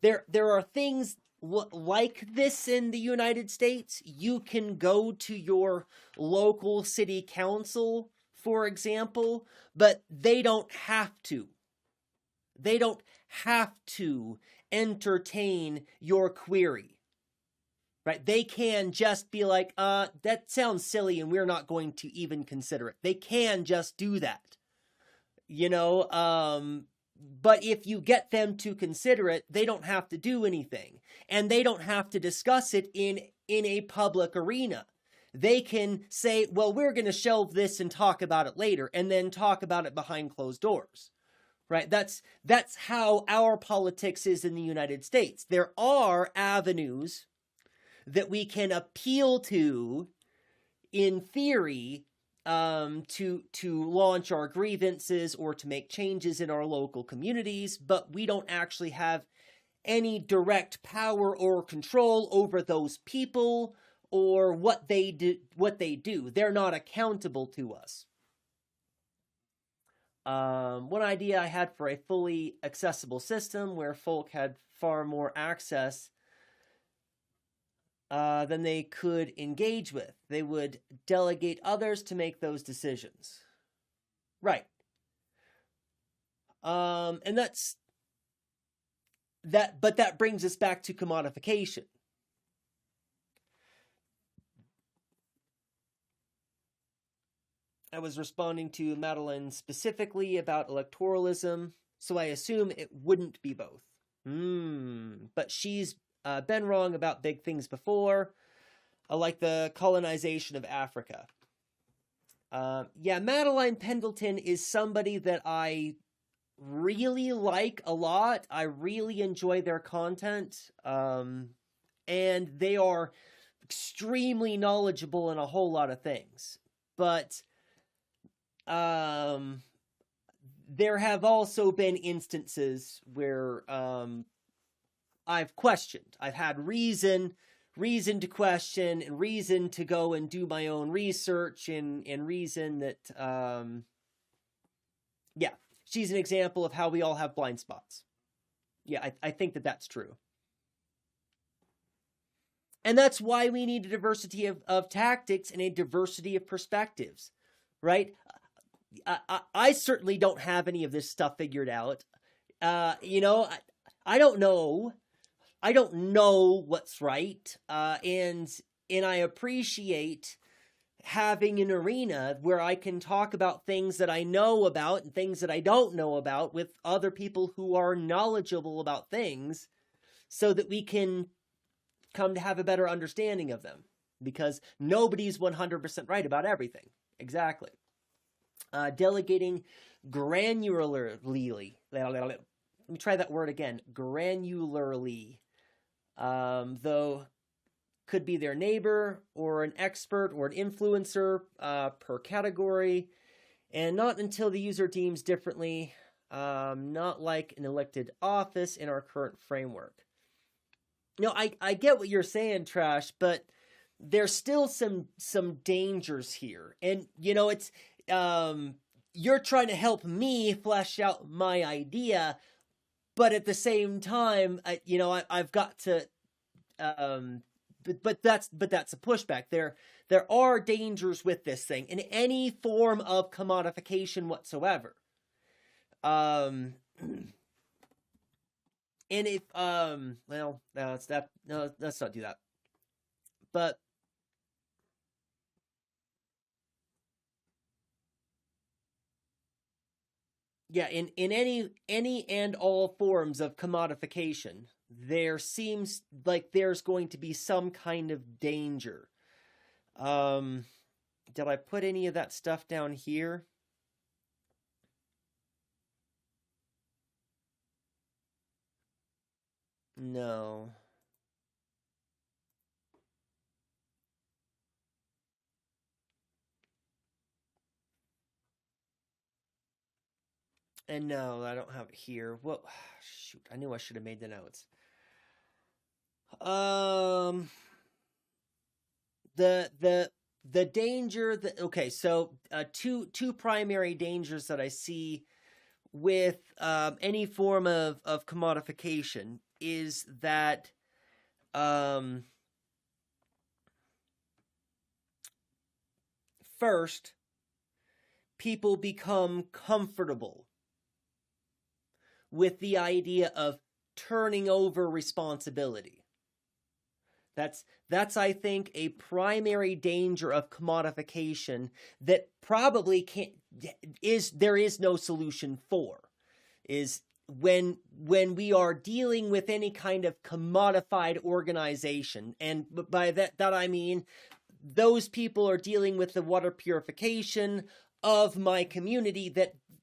There are things like this in the United States. You can go to your local city council, for example, but they don't have to. They don't have to entertain your query. Right? They can just be like, that sounds silly and we're not going to even consider it. They can just do that. But if you get them to consider it, they don't have to do anything. And they don't have to discuss it in a public arena. They can say, well, we're going to shelve this and talk about it later, and then talk about it behind closed doors. Right? That's how our politics is in the United States. There are avenues that we can appeal to, in theory, to launch our grievances or to make changes in our local communities, but we don't actually have any direct power or control over those people or what they do. They're not accountable to us. One idea I had for a fully accessible system where folk had far more access than they could engage with. They would delegate others to make those decisions. Right. And that's that, but that brings us back to commodification. I was responding to Madeline specifically about electoralism, so I assume it wouldn't be both. But she's been wrong about big things before, like the colonization of Africa. Yeah, Madeline Pendleton is somebody that I really like a lot. I really enjoy their content. And they are extremely knowledgeable in a whole lot of things. But there have also been instances where I've questioned. I've had reason to question, and reason to go and do my own research, and reason that, yeah, she's an example of how we all have blind spots. Yeah, I think that that's true. And that's why we need a diversity of tactics and a diversity of perspectives, right? I certainly don't have any of this stuff figured out. I don't know. I don't know what's right. And I appreciate having an arena where I can talk about things that I know about and things that I don't know about with other people who are knowledgeable about things, so that we can come to have a better understanding of them, because nobody's 100% right about everything. Exactly. Delegating granularly. Let me try that word again. Granularly. Though could be their neighbor or an expert or an influencer per category. and not until the user deems differently, not like an elected office in our current framework. No, I get what you're saying, Trash, but there's still some dangers here. And, it's, you're trying to help me flesh out my idea, but at the same time, I've got to, but that's a pushback. There are dangers with this thing in any form of commodification whatsoever. And if, well, let's not do that. But yeah, in any and all forms of commodification, there seems like there's going to be some kind of danger. Did I put any of that stuff down here? No. And no, I don't have it here. Well, shoot, I knew I should have made the notes. The danger that, okay, so two primary dangers that I see with any form of commodification is that first, people become comfortable with the idea of turning over responsibility. That's I think a primary danger of commodification that probably there is no solution for, is when we are dealing with any kind of commodified organization. And by that I mean those people are dealing with the water purification of my community,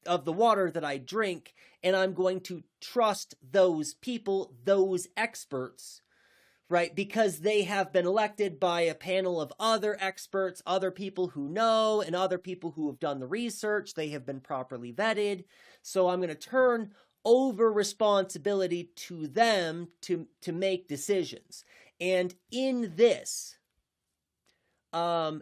of the water that I drink, and I'm going to trust those people, those experts, right? Because they have been elected by a panel of other experts, other people who know, and other people who have done the research. They have been properly vetted. So I'm going to turn over responsibility to them to make decisions. And in this, the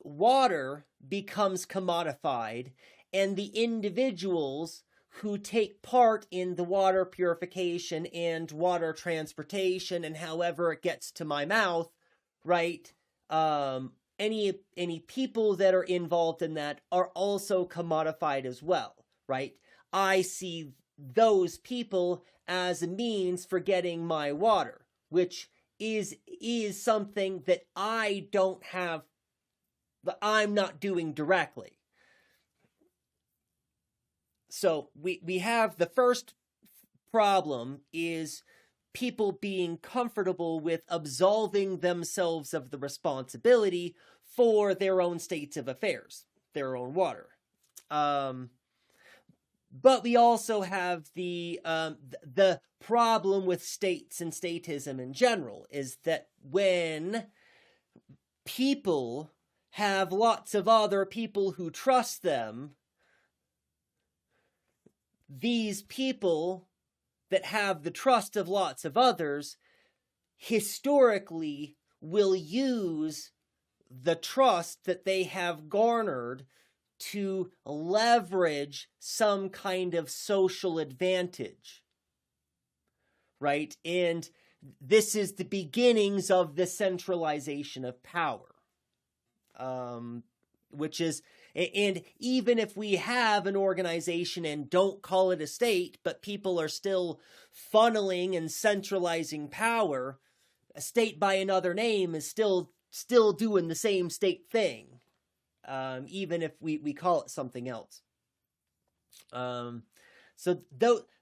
water becomes commodified, and the individuals who take part in the water purification and water transportation and however it gets to my mouth, right? Any people that are involved in that are also commodified as well, right? I see those people as a means for getting my water, which is something that I don't have, that I'm not doing directly. So we have the first problem is people being comfortable with absolving themselves of the responsibility for their own states of affairs, their own water. But we also have the problem with states and statism in general, is that when people have lots of other people who trust them, these people that have the trust of lots of others historically will use the trust that they have garnered to leverage some kind of social advantage, right? And this is the beginnings of the centralization of power, which is, and even if we have an organization and don't call it a state, but people are still funneling and centralizing power, a state by another name is still doing the same state thing, even if we call it something else. So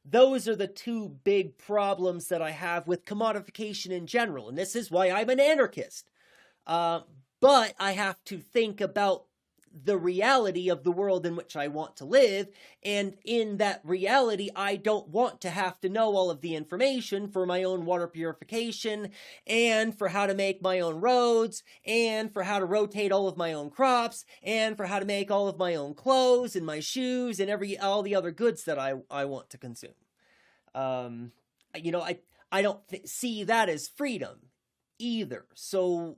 those are the two big problems that I have with commodification in general, and this is why I'm an anarchist. But I have to think about the reality of the world in which I want to live. And in that reality, I don't want to have to know all of the information for my own water purification, and for how to make my own roads, and for how to rotate all of my own crops, and for how to make all of my own clothes and my shoes and all the other goods that I want to consume. You know, I don't see that as freedom either. So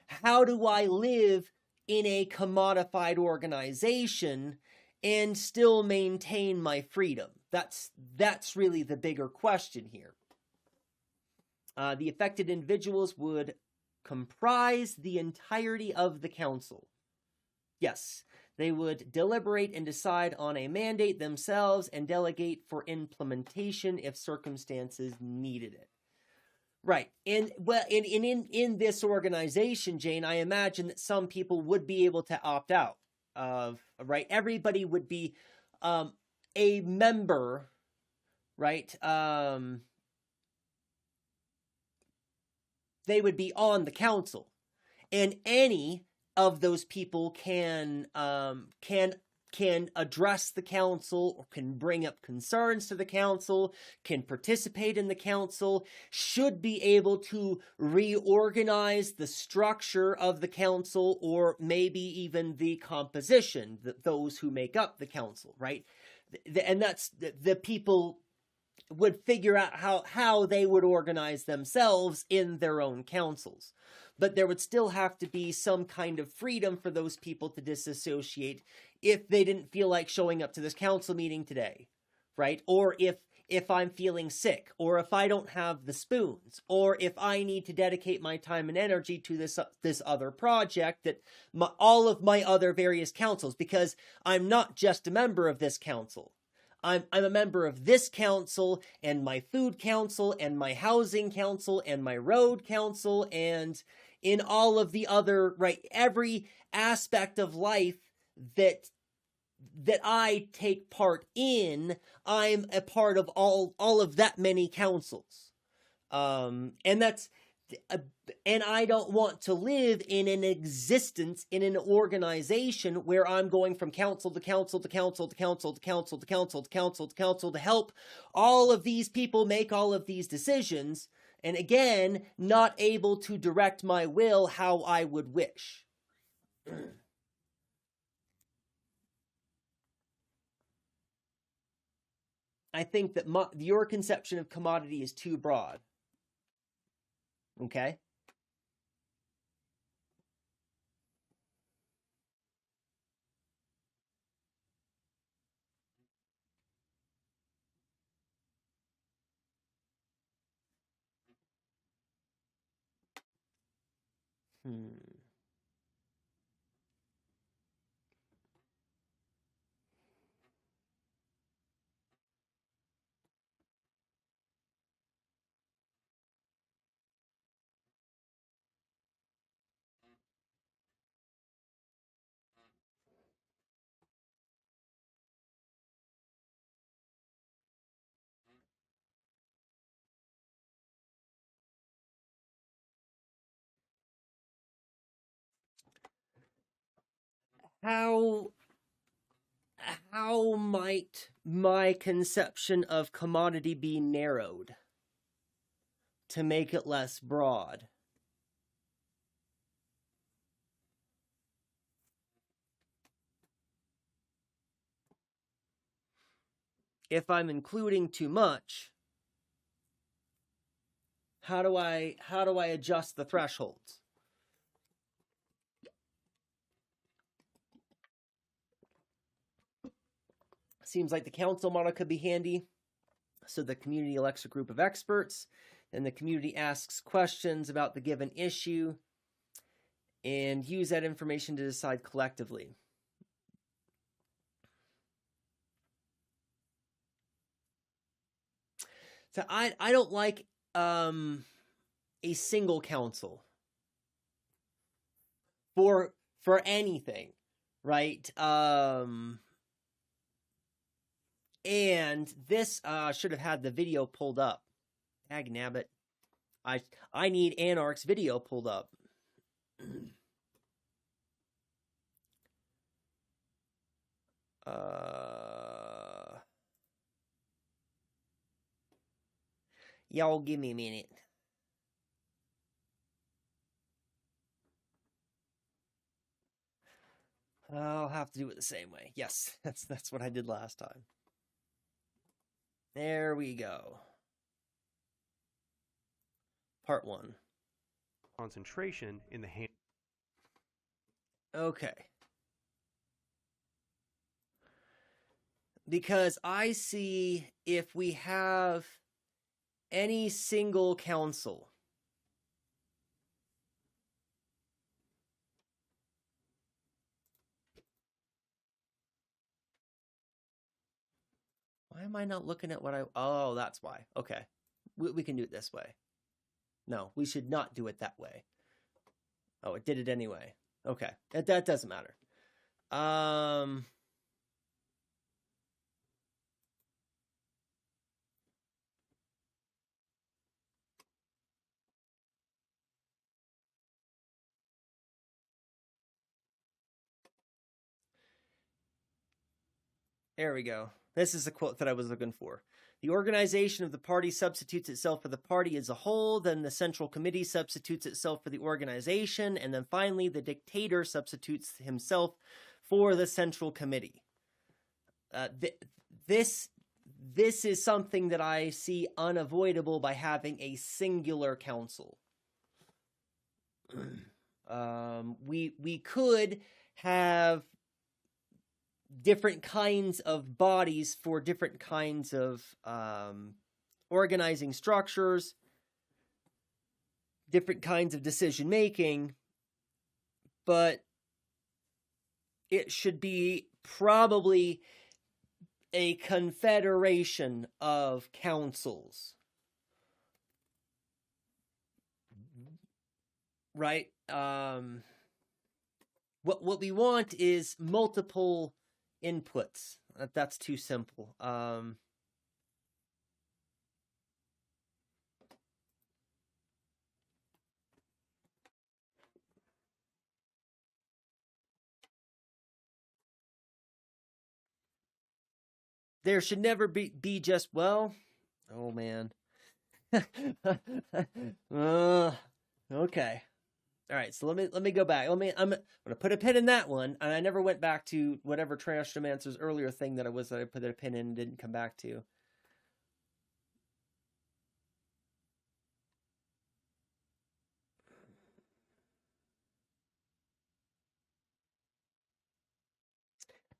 how do I live in a commodified organization and still maintain my freedom? That's really the bigger question here. The affected individuals would comprise the entirety of the council. Yes, they would deliberate and decide on a mandate themselves and delegate for implementation if circumstances needed it. Right. And well, in this organization, Jane, I imagine that some people would be able to opt out of, right? Everybody would be a member, right? They would be on the council, and any of those people can address the council, or can bring up concerns to the council, can participate in the council, should be able to reorganize the structure of the council, or maybe even the composition, those who make up the council, right? And that's the people would figure out how they would organize themselves in their own councils. But there would still have to be some kind of freedom for those people to disassociate if they didn't feel like showing up to this council meeting today, right? Or if I'm feeling sick, or if I don't have the spoons, or if I need to dedicate my time and energy to this other project that all of my other various councils, because I'm not just a member of this council. I'm a member of this council, and my food council, and my housing council, and my road council, and in all of the other, right, every aspect of life that I take part in, I'm a part of all of that many councils. And I don't want to live in an existence, in an organization where I'm going from council to council to council to council to council to council to council to council to help all of these people make all of these decisions, and again, not able to direct my will how I would wish. I think that your conception of commodity is too broad. Okay? How might my conception of commodity be narrowed to make it less broad? If I'm including too much, how do I adjust the thresholds? Seems like the council model could be handy. So the community elects a group of experts, and the community asks questions about the given issue and use that information to decide collectively. So I don't like a single council for anything, right? And this should have had the video pulled up. Ag nabbit. I need Anarch's video pulled up. Y'all give me a minute. I'll have to do it the same way. Yes, that's what I did last time. There we go. Part 1. Concentration in the hand. Okay. Because I see if we have any single council why am I not looking at what oh, that's why. Okay. We can do it this way. No, we should not do it that way. Oh, it did it anyway. Okay. That doesn't matter. There we go. This is the quote that I was looking for. The organization of the party substitutes itself for the party as a whole, then the central committee substitutes itself for the organization, and then finally the dictator substitutes himself for the central committee. This is something that I see unavoidable by having a singular council. We could have different kinds of bodies for different kinds of organizing structures, different kinds of decision making, but it should be probably a confederation of councils, right? What we want is multiple inputs. That's too simple. There should never be just, well, oh man. Okay. All right, so let me go back. I'm gonna put a pin in that one, and I never went back to whatever Transtromancer's earlier thing that I put a pin in and didn't come back to.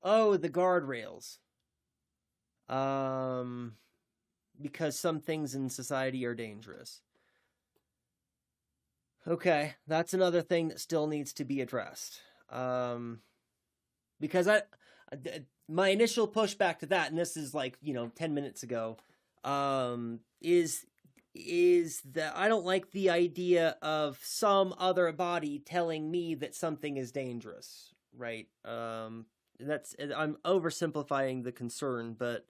Oh, the guardrails. Because some things in society are dangerous. Okay, that's another thing that still needs to be addressed. Because my initial pushback to that, and this is like, 10 minutes ago, is that I don't like the idea of some other body telling me that something is dangerous, right? I'm oversimplifying the concern, but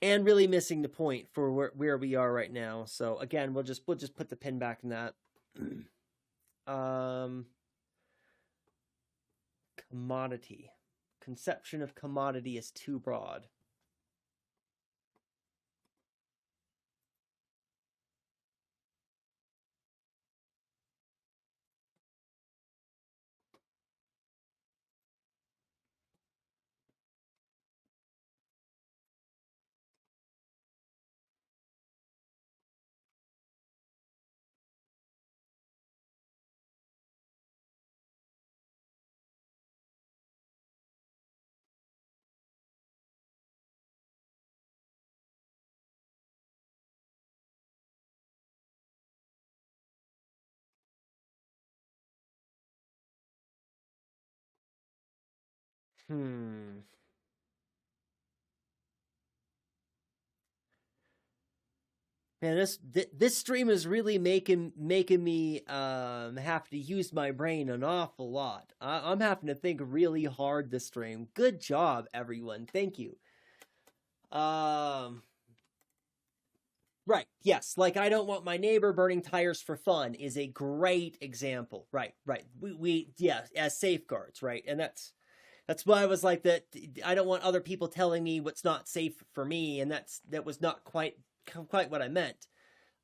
and really missing the point for where we are right now. So again, we'll just put the pin back in that. Commodity. Conception of commodity is too broad. Man, this stream is really making me have to use my brain an awful lot. I'm having to think really hard this stream. Good job, everyone. Thank you. Right. Yes. Like, I don't want my neighbor burning tires for fun is a great example. Right. Right. Yeah, as safeguards. Right. And that's why I was like that. I don't want other people telling me what's not safe for me. And that was not quite what I meant.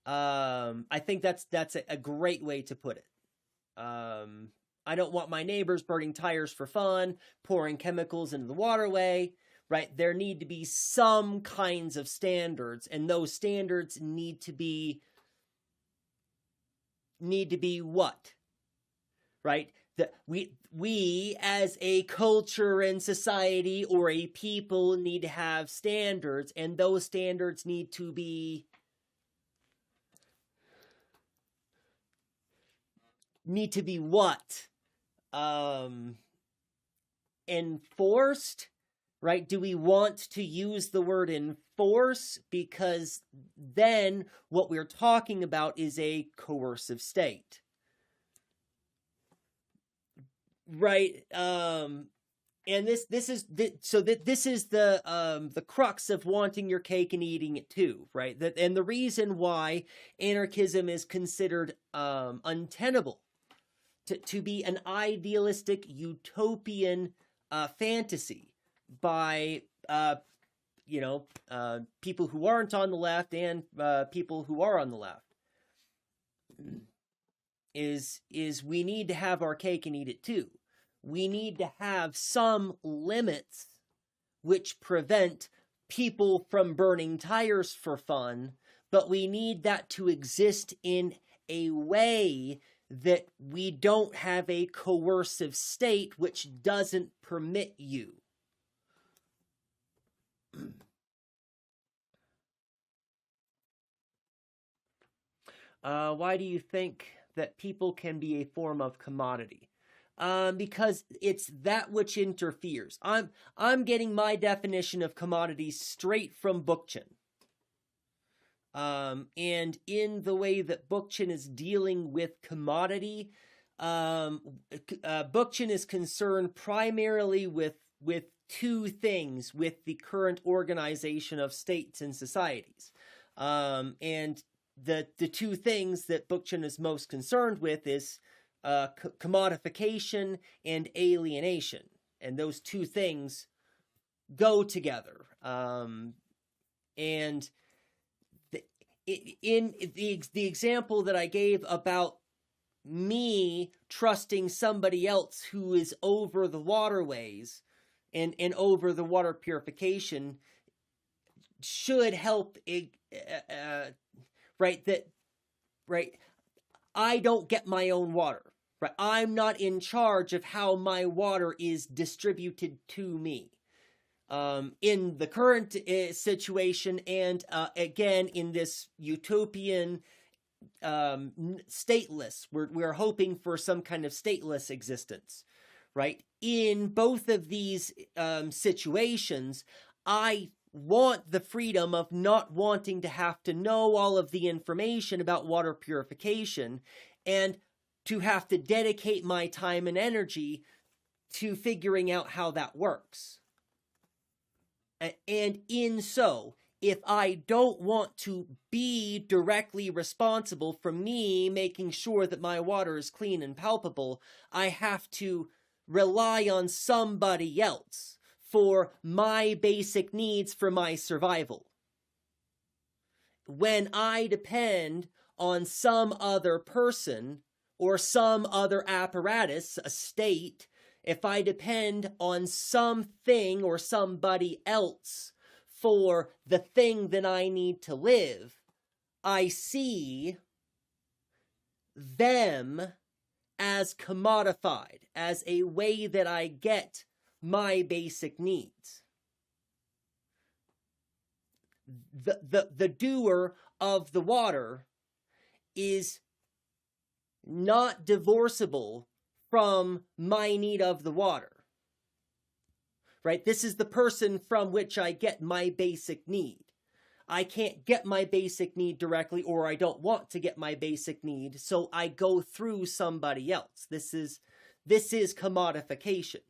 I think that's a great way to put it. I don't want my neighbors burning tires for fun, pouring chemicals into the waterway. Right? There need to be some kinds of standards, and those standards need to be what? Right? That we as a culture and society or a people need to have standards, and those standards need to be what? Enforced? Right? Do we want to use the word enforce? Because then what we're talking about is a coercive state. Right? And this is the crux of wanting your cake and eating it too, right? And the reason why anarchism is considered untenable, to be an idealistic utopian fantasy by people who aren't on the left and people who are on the left, is we need to have our cake and eat it too. We need to have some limits which prevent people from burning tires for fun, but we need that to exist in a way that we don't have a coercive state which doesn't permit you. Why do you think that people can be a form of commodity? Because it's that which interferes. I'm getting my definition of commodity straight from Bookchin. And in the way that Bookchin is dealing with commodity, Bookchin is concerned primarily with two things with the current organization of states and societies. And the two things that Bookchin is most concerned with is commodification and alienation. And those two things go together. And in the example that I gave about me trusting somebody else who is over the waterways and over the water purification should help, right? I don't get my own water, right? I'm not in charge of how my water is distributed to me. In the current situation, and again in this utopian stateless, we're hoping for some kind of stateless existence, right? In both of these situations, I want the freedom of not wanting to have to know all of the information about water purification and to have to dedicate my time and energy to figuring out how that works. And if I don't want to be directly responsible for me making sure that my water is clean and palpable, I have to rely on somebody else for my basic needs for my survival. When I depend on some other person or some other apparatus, a state, if I depend on something or somebody else for the thing that I need to live, I see them as commodified, as a way that I get my basic needs. The doer of the water is not divorceable from my need of the water, right? This is the person from which I get my basic need. I can't get my basic need directly, or I don't want to get my basic need, so I go through somebody else. This is commodification,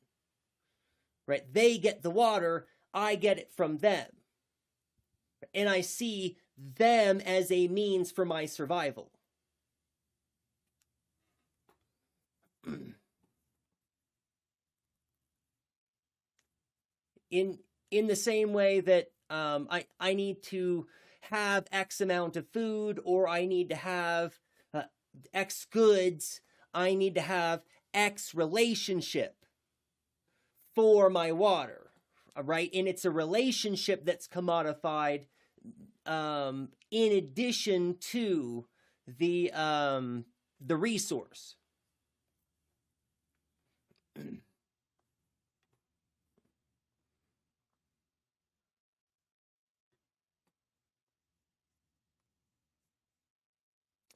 right? They get the water, I get it from them. and I see them as a means for my survival. In the same way that I need to have X amount of food, or I need to have X goods, I need to have X relationship for my water, right? And it's a relationship that's commodified in addition to the resource.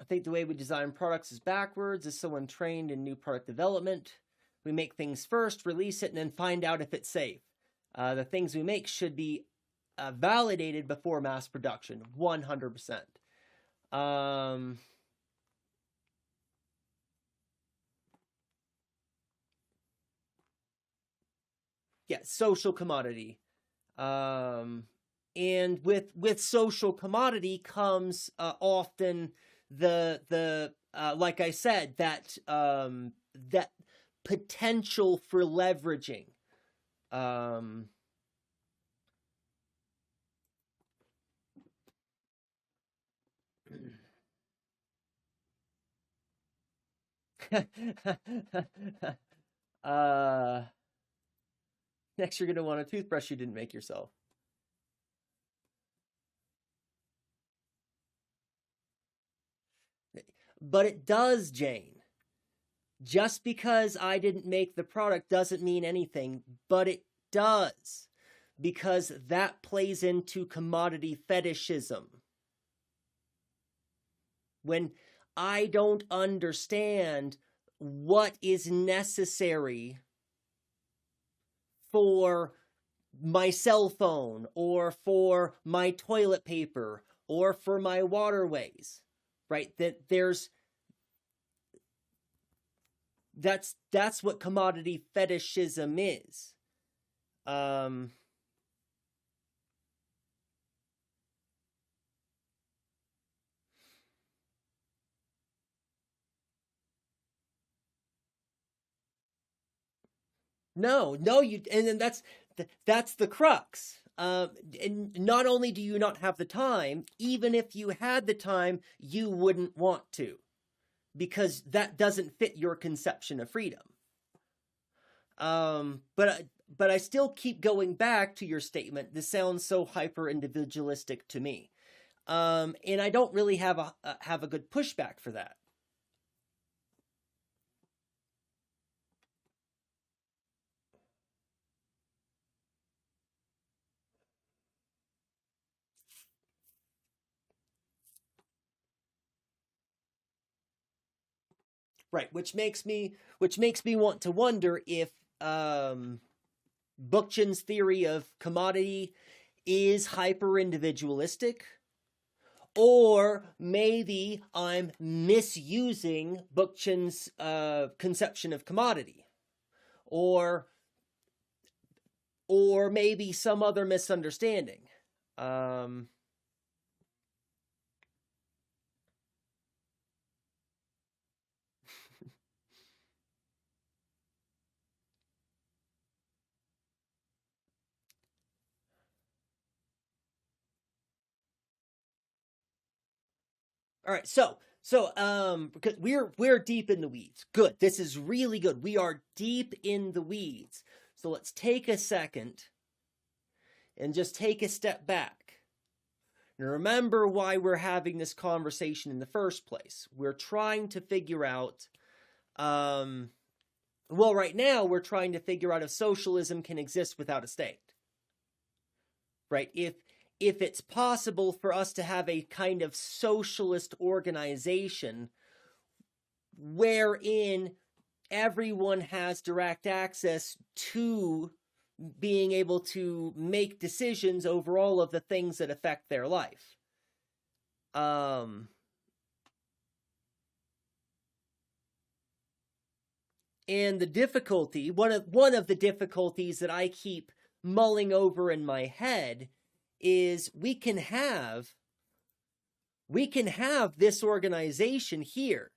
I think the way we design products is backwards. As someone trained in new product development, we make things first, release it, and then find out if it's safe. The things we make should be validated before mass production, 100%. Yeah, social commodity. And with social commodity comes often the like I said, that that potential for leveraging. Next you're going to want a toothbrush you didn't make yourself. But it does, Jane. Just because I didn't make the product doesn't mean anything, but it does, because that plays into commodity fetishism. When I don't understand what is necessary for my cell phone, or for my toilet paper, or for my waterways, right? That's what commodity fetishism is. No, and then that's the crux. And not only do you not have the time, even if you had the time, you wouldn't want to, because that doesn't fit your conception of freedom. But I still keep going back to your statement. This sounds so hyper individualistic to me, and I don't really have a good pushback for that. Right, which makes me want to wonder if Bookchin's theory of commodity is hyper individualistic, or maybe I'm misusing Bookchin's conception of commodity, or maybe some other misunderstanding. All right, so because we're deep in the weeds. Good. This is really good. We are deep in the weeds. So let's take a second and just take a step back. Now remember why we're having this conversation in the first place. We're trying to figure out well, right now we're trying to figure out if socialism can exist without a state. Right? If it's possible for us to have a kind of socialist organization wherein everyone has direct access to being able to make decisions over all of the things that affect their life. And the difficulty, one of the difficulties that I keep mulling over in my head is we can have this organization here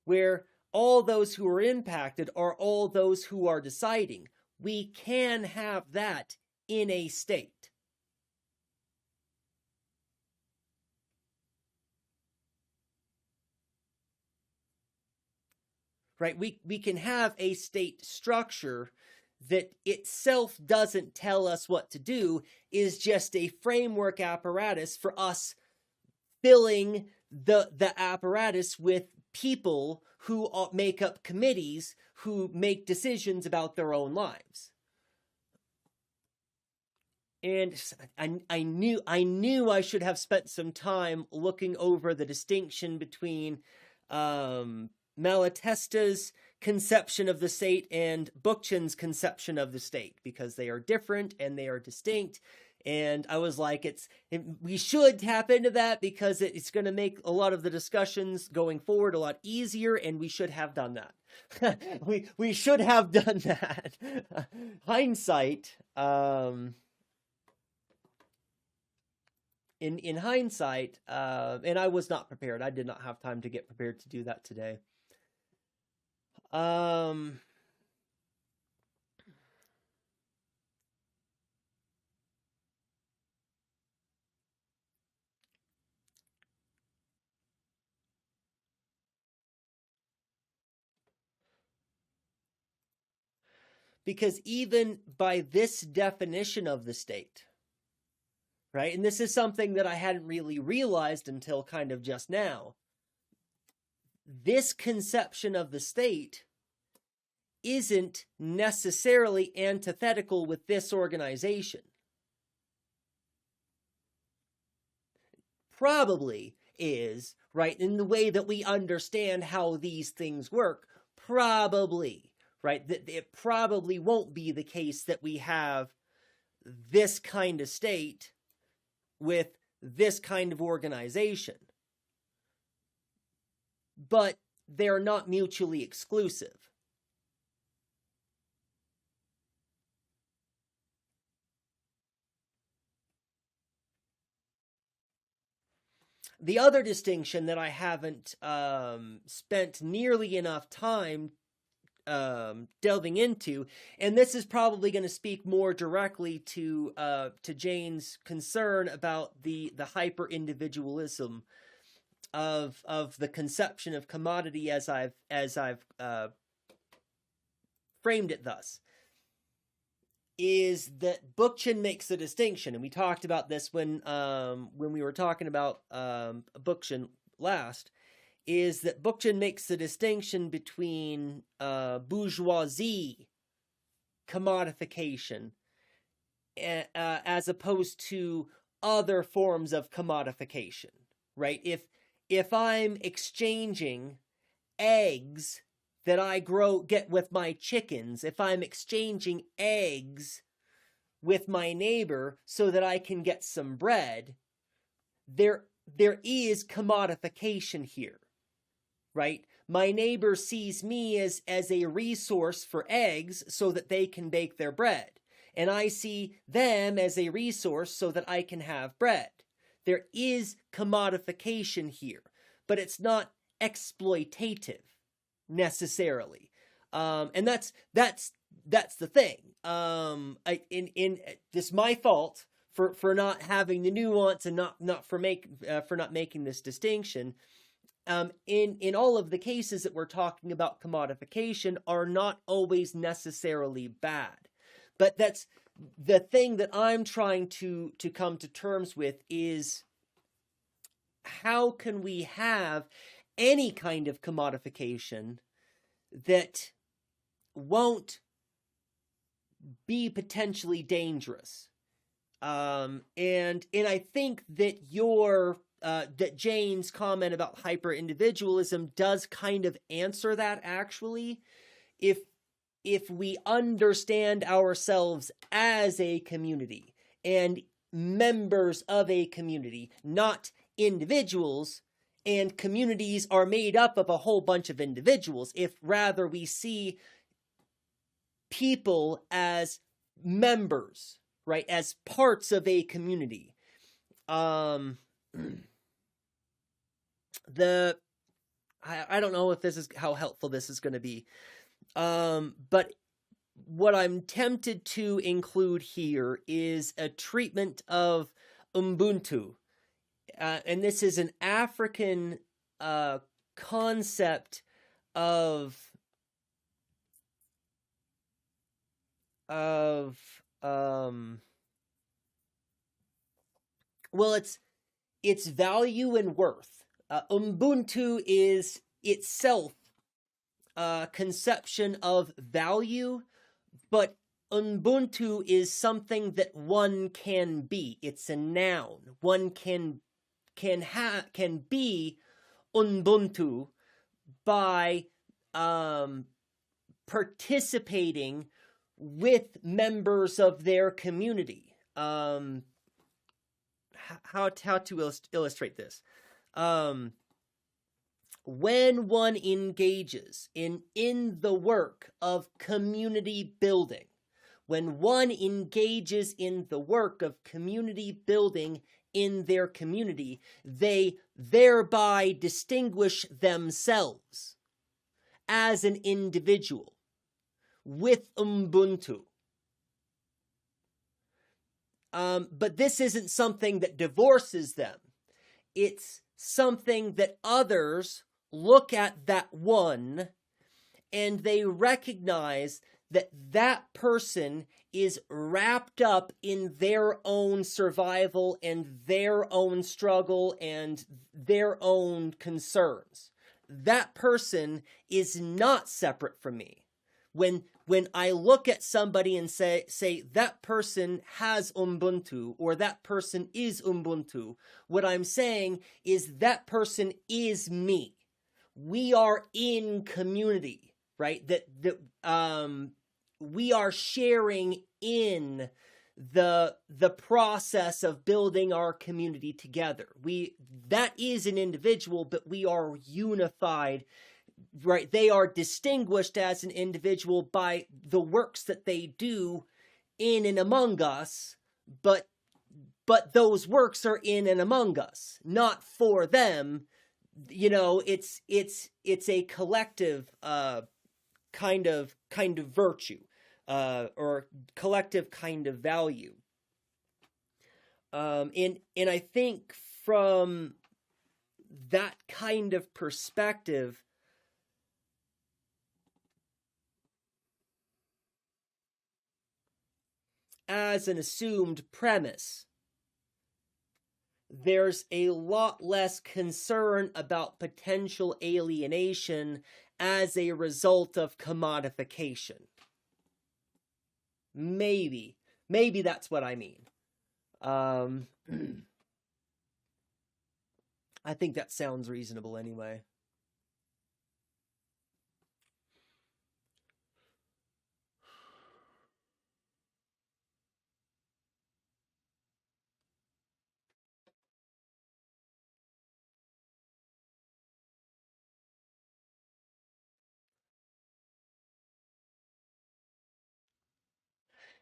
where all those who are impacted are all those who are deciding. We can have that in a state. Right? We can have a state structure that itself doesn't tell us what to do, is just a framework apparatus for us filling the apparatus with people who make up committees who make decisions about their own lives. And I knew I should have spent some time looking over the distinction between Malatesta's conception of the state and Bookchin's conception of the state, because they are different and they are distinct. And I was like, we should tap into that because it's going to make a lot of the discussions going forward a lot easier, and we should have done that. we should have done that. Hindsight, in hindsight, and I was not prepared. I did not have time to get prepared to do that today. Because even by this definition of the state, right, and this is something that I hadn't really realized until kind of just now, this conception of the state isn't necessarily antithetical with this organization. Probably is, right, in the way that we understand how these things work, probably. Right, that it probably won't be the case that we have this kind of state with this kind of organization. But they're not mutually exclusive. The other distinction that I haven't spent nearly enough time delving into, and this is probably going to speak more directly to Jane's concern about the hyper individualism of the conception of commodity as I've framed it thus, is that Bookchin makes a distinction, and we talked about this when we were talking about Bookchin last. Is that Bookchin makes the distinction between bourgeoisie commodification as opposed to other forms of commodification, right? If I'm exchanging eggs that I get with my chickens, if I'm exchanging eggs with my neighbor so that I can get some bread, there is commodification here. Right? My neighbor sees me as a resource for eggs so that they can bake their bread. And I see them as a resource so that I can have bread. There is commodification here, but it's not exploitative necessarily. And that's the thing. This is my fault for not having the nuance and for not making this distinction. In all of the cases that we're talking about commodification are not always necessarily bad. But that's the thing that I'm trying to come to terms with, is how can we have any kind of commodification that won't be potentially dangerous? And I think that that Jane's comment about hyper-individualism does kind of answer that, actually. If we understand ourselves as a community and members of a community, not individuals, and communities are made up of a whole bunch of individuals, if rather we see people as members, right, as parts of a community. I don't know if this is how helpful this is going to be, but what I'm tempted to include here is a treatment of Ubuntu, and this is an African concept of well, it's value and worth. Ubuntu is itself a conception of value, but Ubuntu is something that one can be. It's a noun. One can be Ubuntu by participating with members of their community. How to illustrate this? When one engages in the work of community building, when one engages in the work of community building in their community, they thereby distinguish themselves as an individual with Ubuntu. But this isn't something that divorces them. It's something that others look at that one and they recognize that that person is wrapped up in their own survival and their own struggle and their own concerns. That person is not separate from me. When I look at somebody and say that person has Ubuntu or that person is Ubuntu, what I'm saying is that person is me. We are in community, right? That we are sharing in the process of building our community together. That is an individual, but we are unified. Right, they are distinguished as an individual by the works that they do in and among us, but those works are in and among us, not for them. You know, it's a collective kind of virtue or collective kind of value. And I think from that kind of perspective, as an assumed premise, there's a lot less concern about potential alienation as a result of commodification. Maybe that's what I mean. I think that sounds reasonable anyway.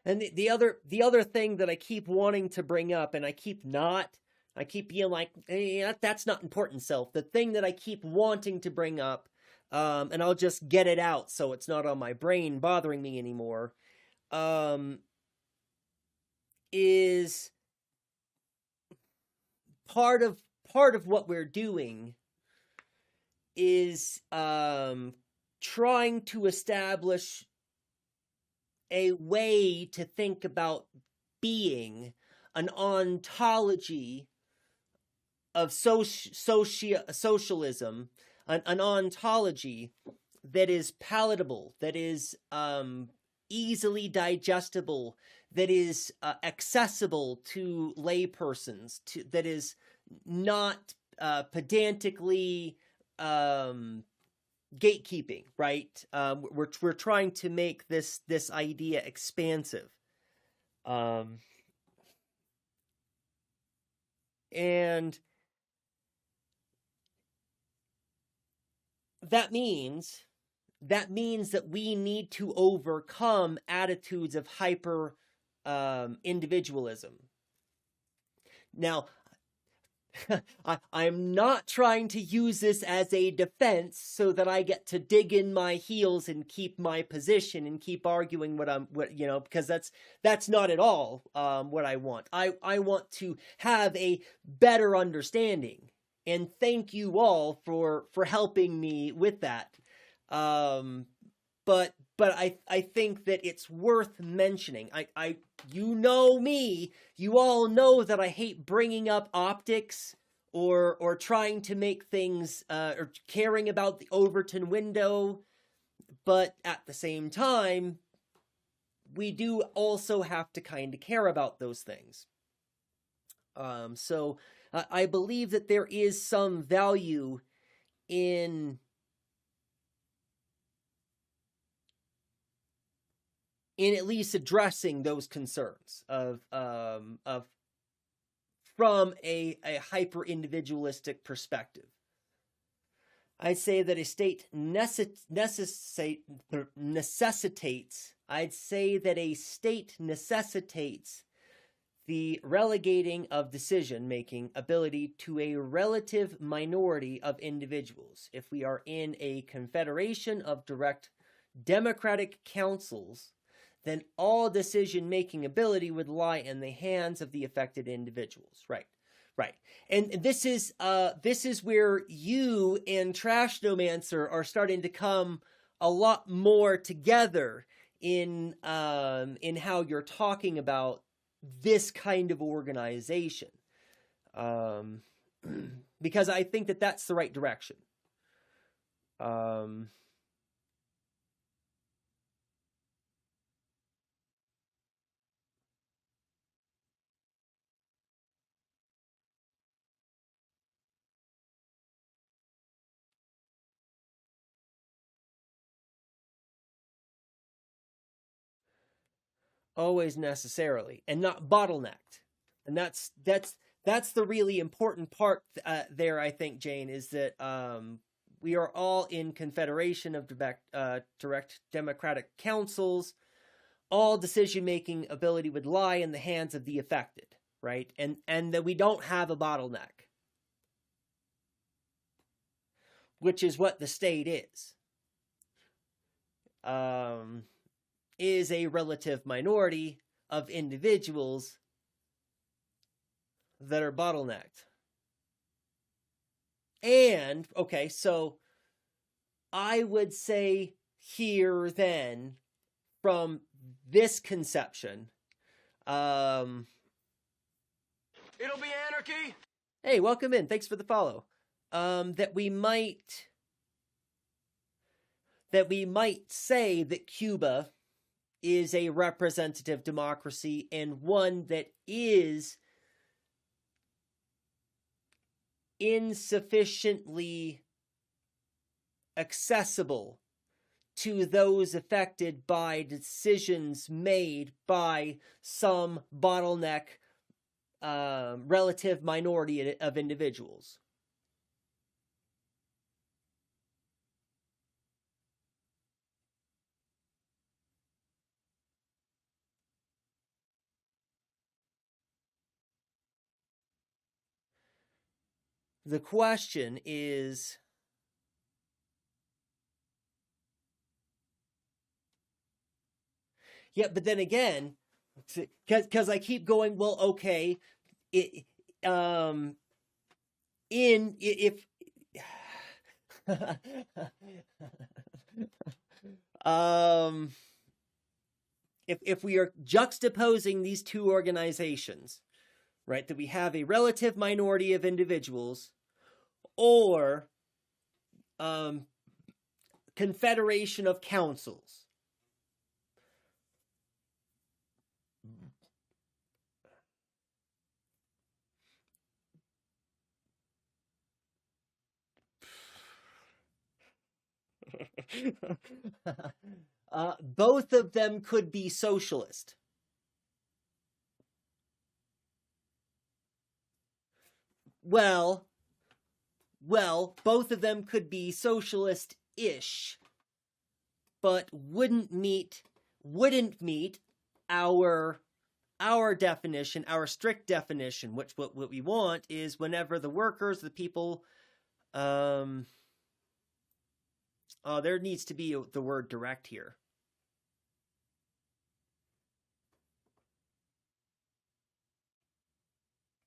And the other thing that I keep wanting to bring up, and I keep being like, hey, that's not important, self. The thing that I keep wanting to bring up, and I'll just get it out so it's not on my brain bothering me anymore, is part of what we're doing is trying to establish a way to think about being, an ontology of socialism, an ontology that is palatable, that is easily digestible, that is accessible to laypersons, that is not pedantically gatekeeping, right? We're trying to make this idea expansive, and that means that we need to overcome attitudes of hyper individualism. Now, I'm not trying to use this as a defense so that I get to dig in my heels and keep my position and keep arguing because that's not at all what I want. I want to have a better understanding, and thank you all for helping me with that. But I think that it's worth mentioning. You know me, you all know that I hate bringing up optics or trying to make things, or caring about the Overton window. But at the same time, we do also have to kind of care about those things. So I believe that there is some value in at least addressing those concerns from a hyper-individualistic perspective. I'd say that a state necessitates the relegating of decision-making ability to a relative minority of individuals. If we are in a confederation of direct democratic councils, then all decision-making ability would lie in the hands of the affected individuals. Right. And this is where you and Trashnomancer are starting to come a lot more together in how you're talking about this kind of organization. Because I think that that's the right direction. Always necessarily, and not bottlenecked. And that's the really important part there, I think, Jane, is that we are all in confederation of direct democratic councils. All decision-making ability would lie in the hands of the affected, right? And that we don't have a bottleneck, which is what the state is a relative minority of individuals that are bottlenecked. And, okay, so I would say here then, from this conception, it'll be anarchy. Hey, welcome in. Thanks for the follow. That we might say that Cuba is a representative democracy, and one that is insufficiently accessible to those affected by decisions made by some bottleneck relative minority of individuals. The question is, yeah, but then again, because I keep going, well, okay, if we are juxtaposing these two organizations, right, that we have a relative minority of individuals or confederation of councils. Both of them could be socialist. Well, both of them could be socialist-ish, but wouldn't meet our our definition, our strict definition, which what we want is whenever the workers, the people, there needs to be the word direct here.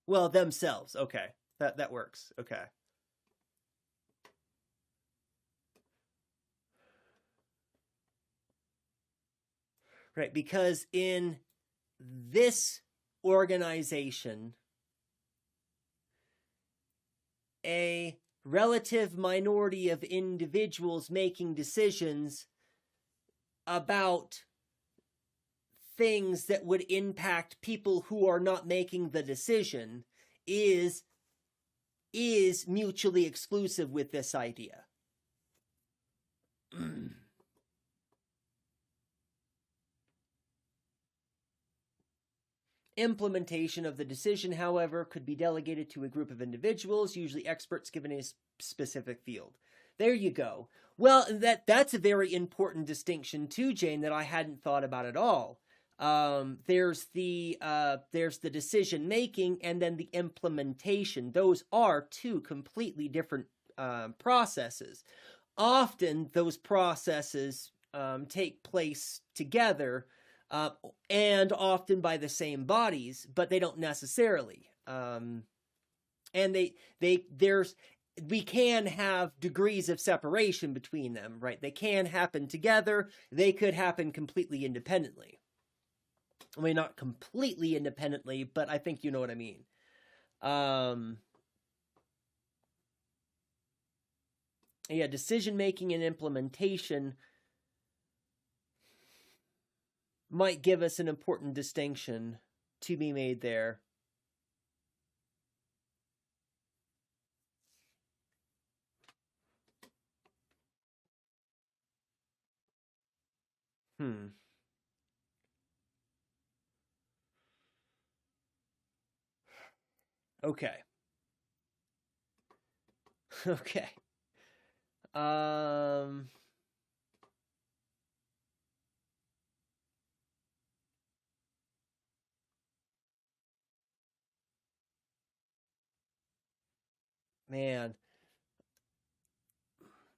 Well, themselves. Okay. That works. Okay. Right, because in this organization, a relative minority of individuals making decisions about things that would impact people who are not making the decision is mutually exclusive with this idea. Implementation of the decision, however, could be delegated to a group of individuals, usually experts given a specific field. There you go. Well, that's a very important distinction too, Jane, that I hadn't thought about at all. There's the decision making and then the implementation. Those are two completely different processes. Often those processes take place together, and often by the same bodies, but they don't necessarily. And we can have degrees of separation between them, right? They can happen together. They could happen completely independently. I mean, not completely independently, but I think you know what I mean. Yeah, decision-making and implementation might give us an important distinction to be made there. Okay. Okay. Man,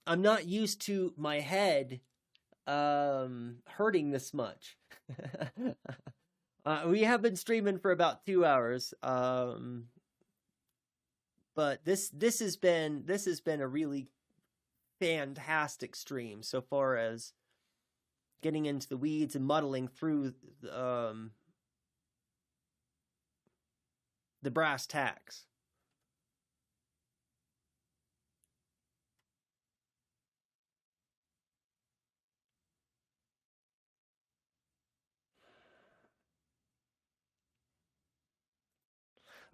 I'm not used to my head hurting this much. We have been streaming for about 2 hours, but this has been a really fantastic stream so far as getting into the weeds and muddling through the brass tacks.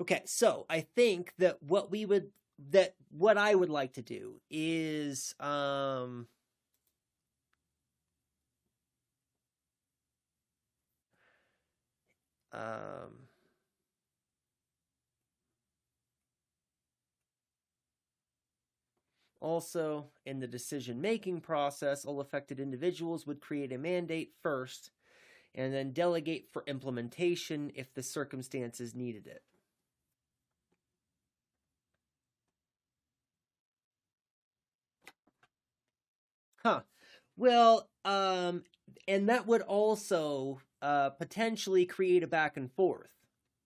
Okay, so I think that what I would like to do is also in the decision-making process, all affected individuals would create a mandate first and then delegate for implementation if the circumstances needed it. Well, and that would also potentially create a back and forth,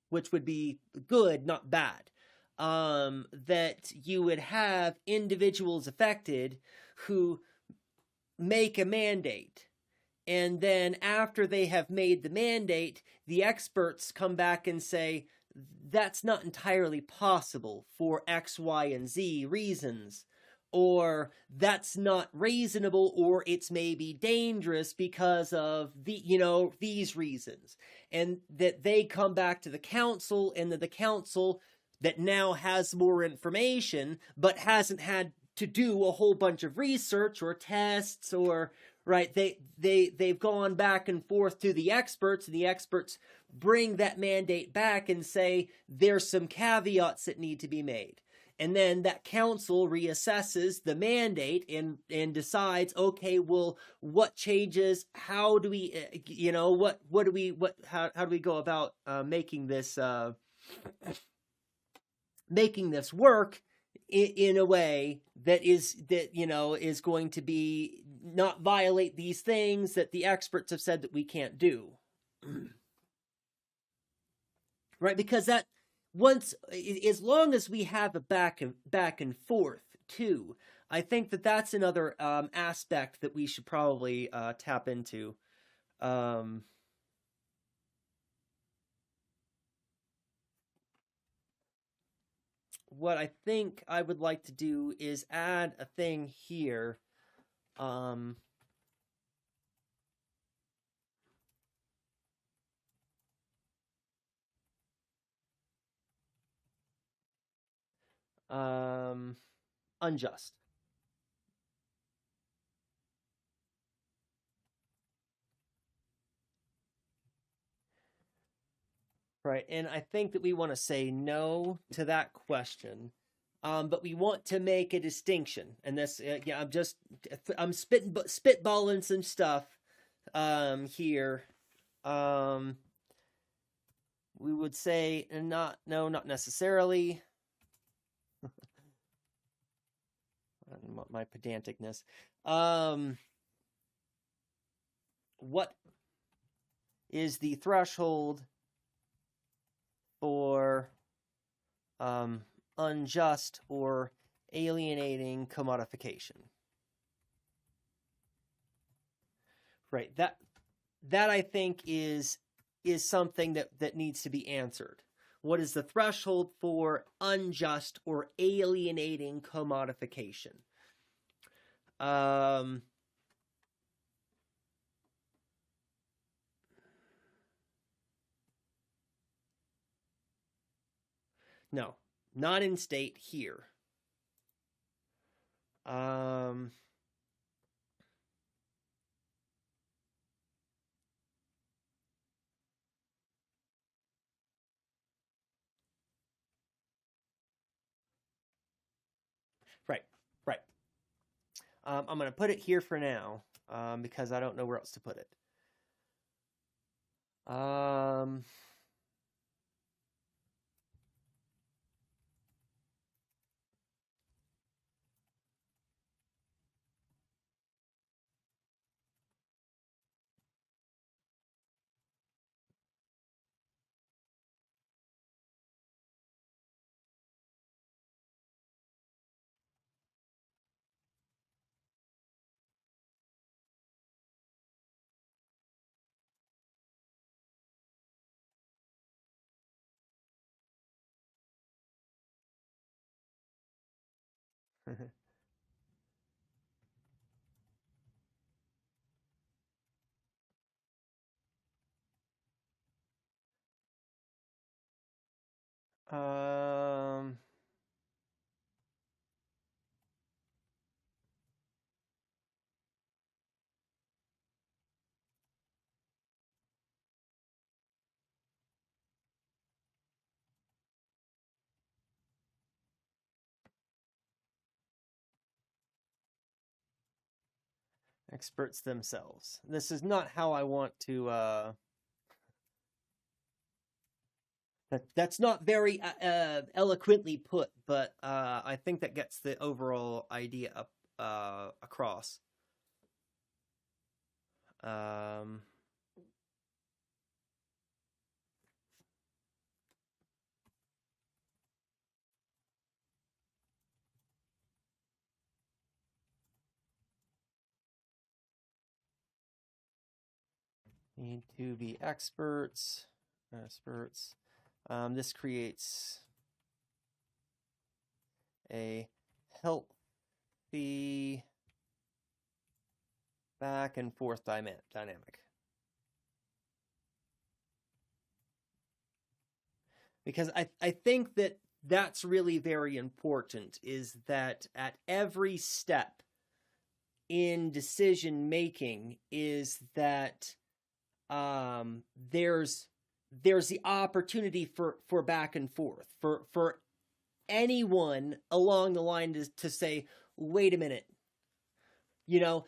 which would be good, not bad. That you would have individuals affected who make a mandate, and then after they have made the mandate, the experts come back and say, that's not entirely possible for X, Y, and Z reasons. Or that's not reasonable, or it's maybe dangerous because of these reasons. And that they come back to the council, and that the council that now has more information, but hasn't had to do a whole bunch of research or tests, or, right, they've gone back and forth to the experts, and the experts bring that mandate back and say, there's some caveats that need to be made. And then that council reassesses the mandate and decides, okay, well, what changes? How do we, how do we go about making this work in a way that is going to be not violate these things that the experts have said that we can't do. Right? Because that once, as long as we have a back and forth too, I think that that's another aspect that we should probably tap into. What I think I would like to do is add a thing here. Unjust. Right, and I think that we want to say no to that question, but we want to make a distinction. And this, I'm spitballing some stuff here. We would say not necessarily. My pedanticness. What is the threshold for unjust or alienating commodification? Right. That I think is something that needs to be answered. What is the threshold for unjust or alienating commodification? No, not in state here. Right. I'm going to put it here for now because I don't know where else to put it. Experts themselves. This is not how I want to. That's not very eloquently put, but I think that gets the overall idea across. Need to be experts. This creates a healthy back and forth dynamic. Because I think that that's really very important, is that at every step in decision making is that there's the opportunity for back and forth, for anyone along the line to say, wait a minute, you know,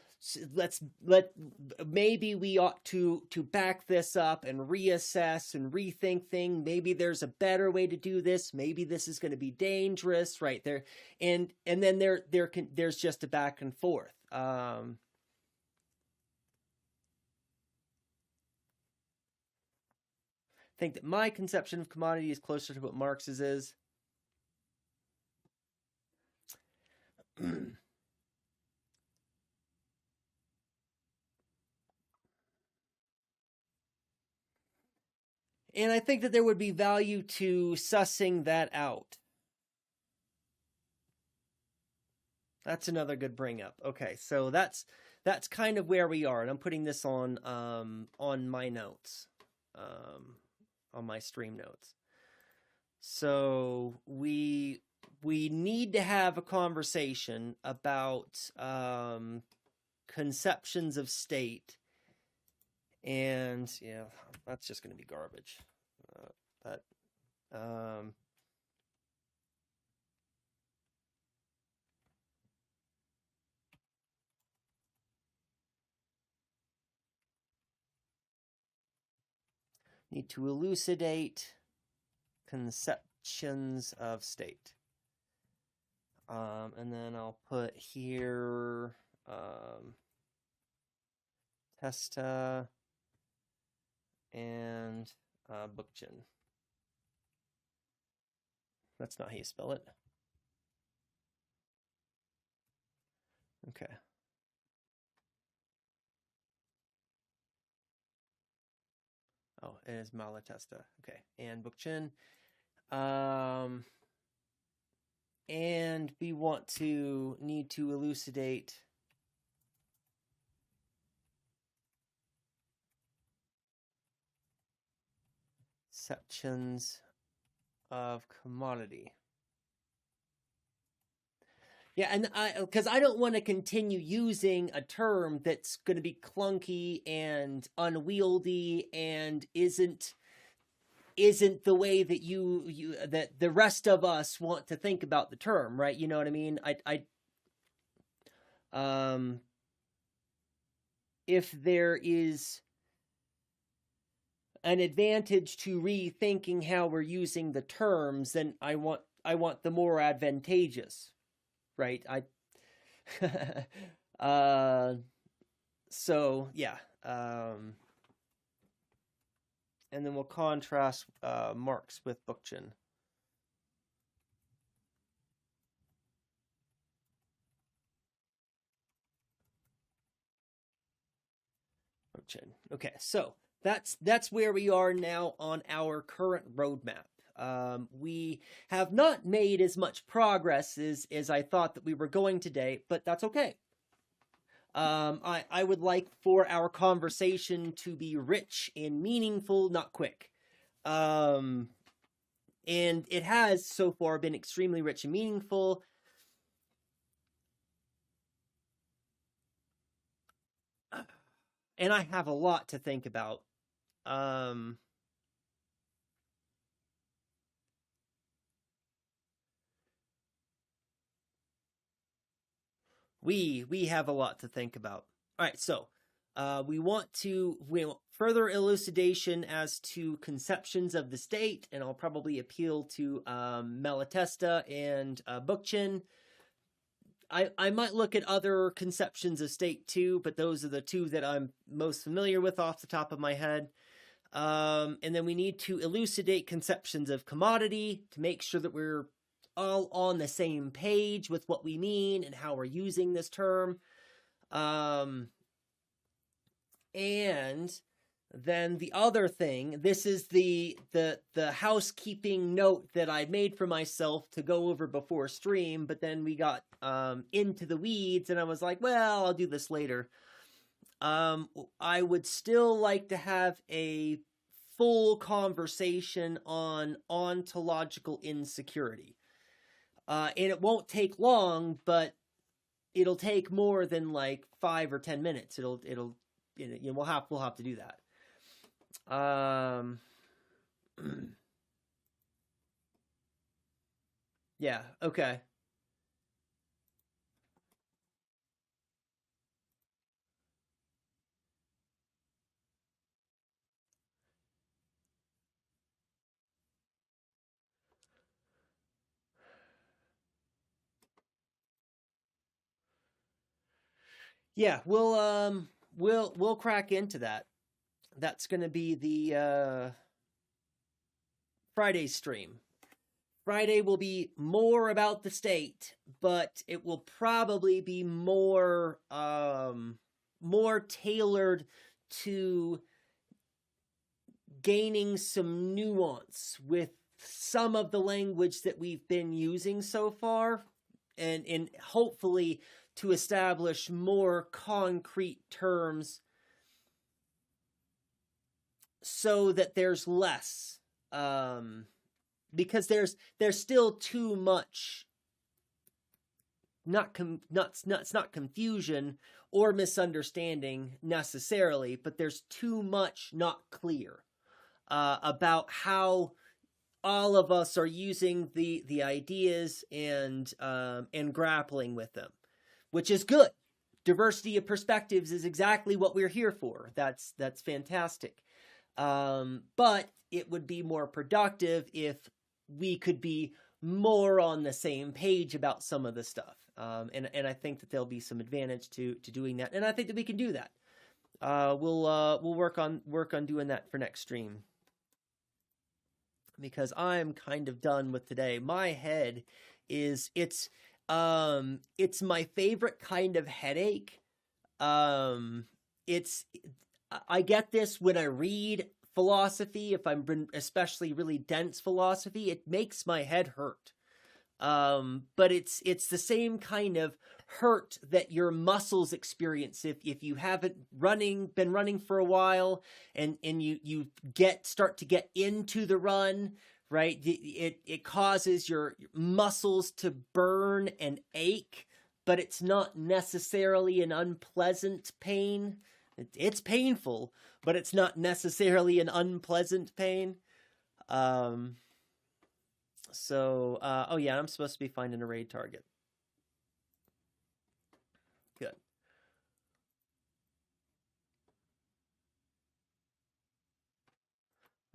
maybe we ought to back this up and reassess and rethink things. Maybe there's a better way to do this. Maybe this is going to be dangerous, right there. And then there's just a back and forth. Think that my conception of commodity is closer to what Marx's is. And I think that there would be value to sussing that out. That's another good bring up. Okay, so that's kind of where we are, and I'm putting this on my notes, on my stream notes. So we need to have a conversation about conceptions of state. And yeah, that's just going to be garbage. Need to elucidate conceptions of state. And then I'll put here Testa and Bookchin. That's not how you spell it. Okay. Oh, it is Malatesta. Okay, and Bookchin. And we need to elucidate conceptions of commodity. Yeah, and because I don't want to continue using a term that's going to be clunky and unwieldy and isn't the way that that the rest of us want to think about the term, right? You know what I mean? If there is an advantage to rethinking how we're using the terms, then I want the more advantageous, right? So yeah. And then we'll contrast Marx with Bookchin. Okay, so that's where we are now on our current roadmap. We have not made as much progress as I thought that we were going today, but that's okay. I would like for our conversation to be rich and meaningful, not quick. And it has so far been extremely rich and meaningful. And I have a lot to think about. We have a lot to think about. All right, so we want further elucidation as to conceptions of the state, and I'll probably appeal to Malatesta and Bookchin. I might look at other conceptions of state too, but those are the two that I'm most familiar with off the top of my head. And then we need to elucidate conceptions of commodity to make sure that we're all on the same page with what we mean and how we're using this term. And then the other thing, this is the housekeeping note that I made for myself to go over before stream, but then we got into the weeds and I was like, well, I'll do this later. I would still like to have a full conversation on ontological insecurity. And it won't take long, but it'll take more than like 5 or 10 minutes. We'll have to do that. Yeah. Okay. Yeah, we'll crack into that. That's going to be the Friday stream. Friday will be more about the state, but it will probably be more more tailored to gaining some nuance with some of the language that we've been using so far, and hopefully to establish more concrete terms so that there's less, because there's still too much, it's not confusion or misunderstanding necessarily, but there's too much not clear about how all of us are using the ideas and grappling with them, which is good. Diversity of perspectives is exactly what we're here for. That's fantastic. But it would be more productive if we could be more on the same page about some of the stuff. And I think that there'll be some advantage to doing that. And I think that we can do that. We'll work on doing that for next stream, because I'm kind of done with today. My head is, it's my favorite kind of headache. I get this when I read philosophy. If I'm especially really dense philosophy, it makes my head hurt. But it's the same kind of hurt that your muscles experience if you haven't been running for a while, and you start to get into the run, right? It causes your muscles to burn and ache, but it's not necessarily an unpleasant pain. It's painful, but it's not necessarily an unpleasant pain. So, oh yeah, I'm supposed to be finding a raid target. Good.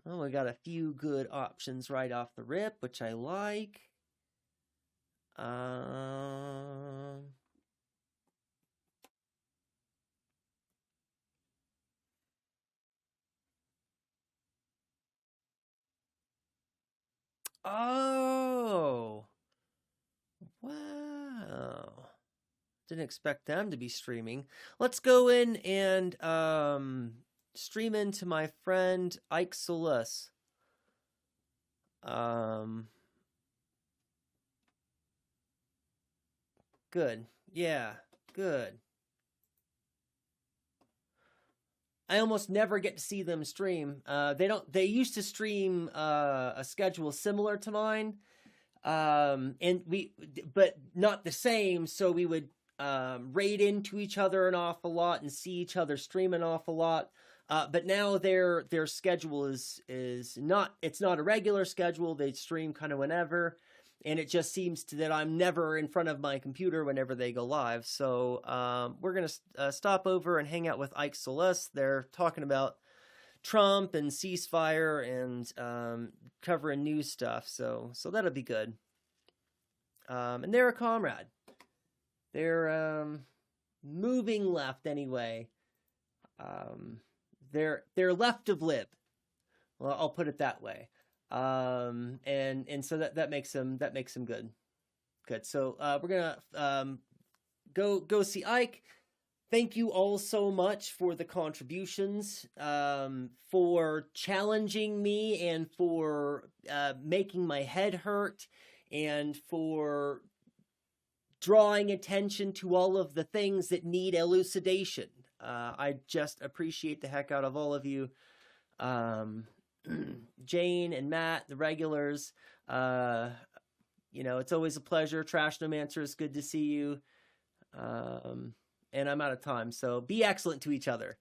Oh, we got a few good options right off the rip, which I like. Oh, wow. Didn't expect them to be streaming. Let's go in and stream into my friend Ike Solus. Good. Yeah, good. I almost never get to see them stream. They used to stream a schedule similar to mine. But not the same, so we would raid into each other an awful lot and see each other stream an awful lot. But now their schedule is not, it's not a regular schedule. They stream kind of whenever, and it just seems that I'm never in front of my computer whenever they go live. So we're gonna stop over and hang out with Ike Solus. They're talking about Trump and ceasefire and covering news stuff. So that'll be good. And they're a comrade. They're moving left anyway. They're left of lib. Well, I'll put it that way. And so that makes them good. Good. So we're gonna go see Ike. Thank you all so much for the contributions, for challenging me, and for making my head hurt, and for drawing attention to all of the things that need elucidation. I just appreciate the heck out of all of you. Jane and Matt, the regulars, it's always a pleasure. Trash Nomancer, it's good to see you. And I'm out of time, so be excellent to each other.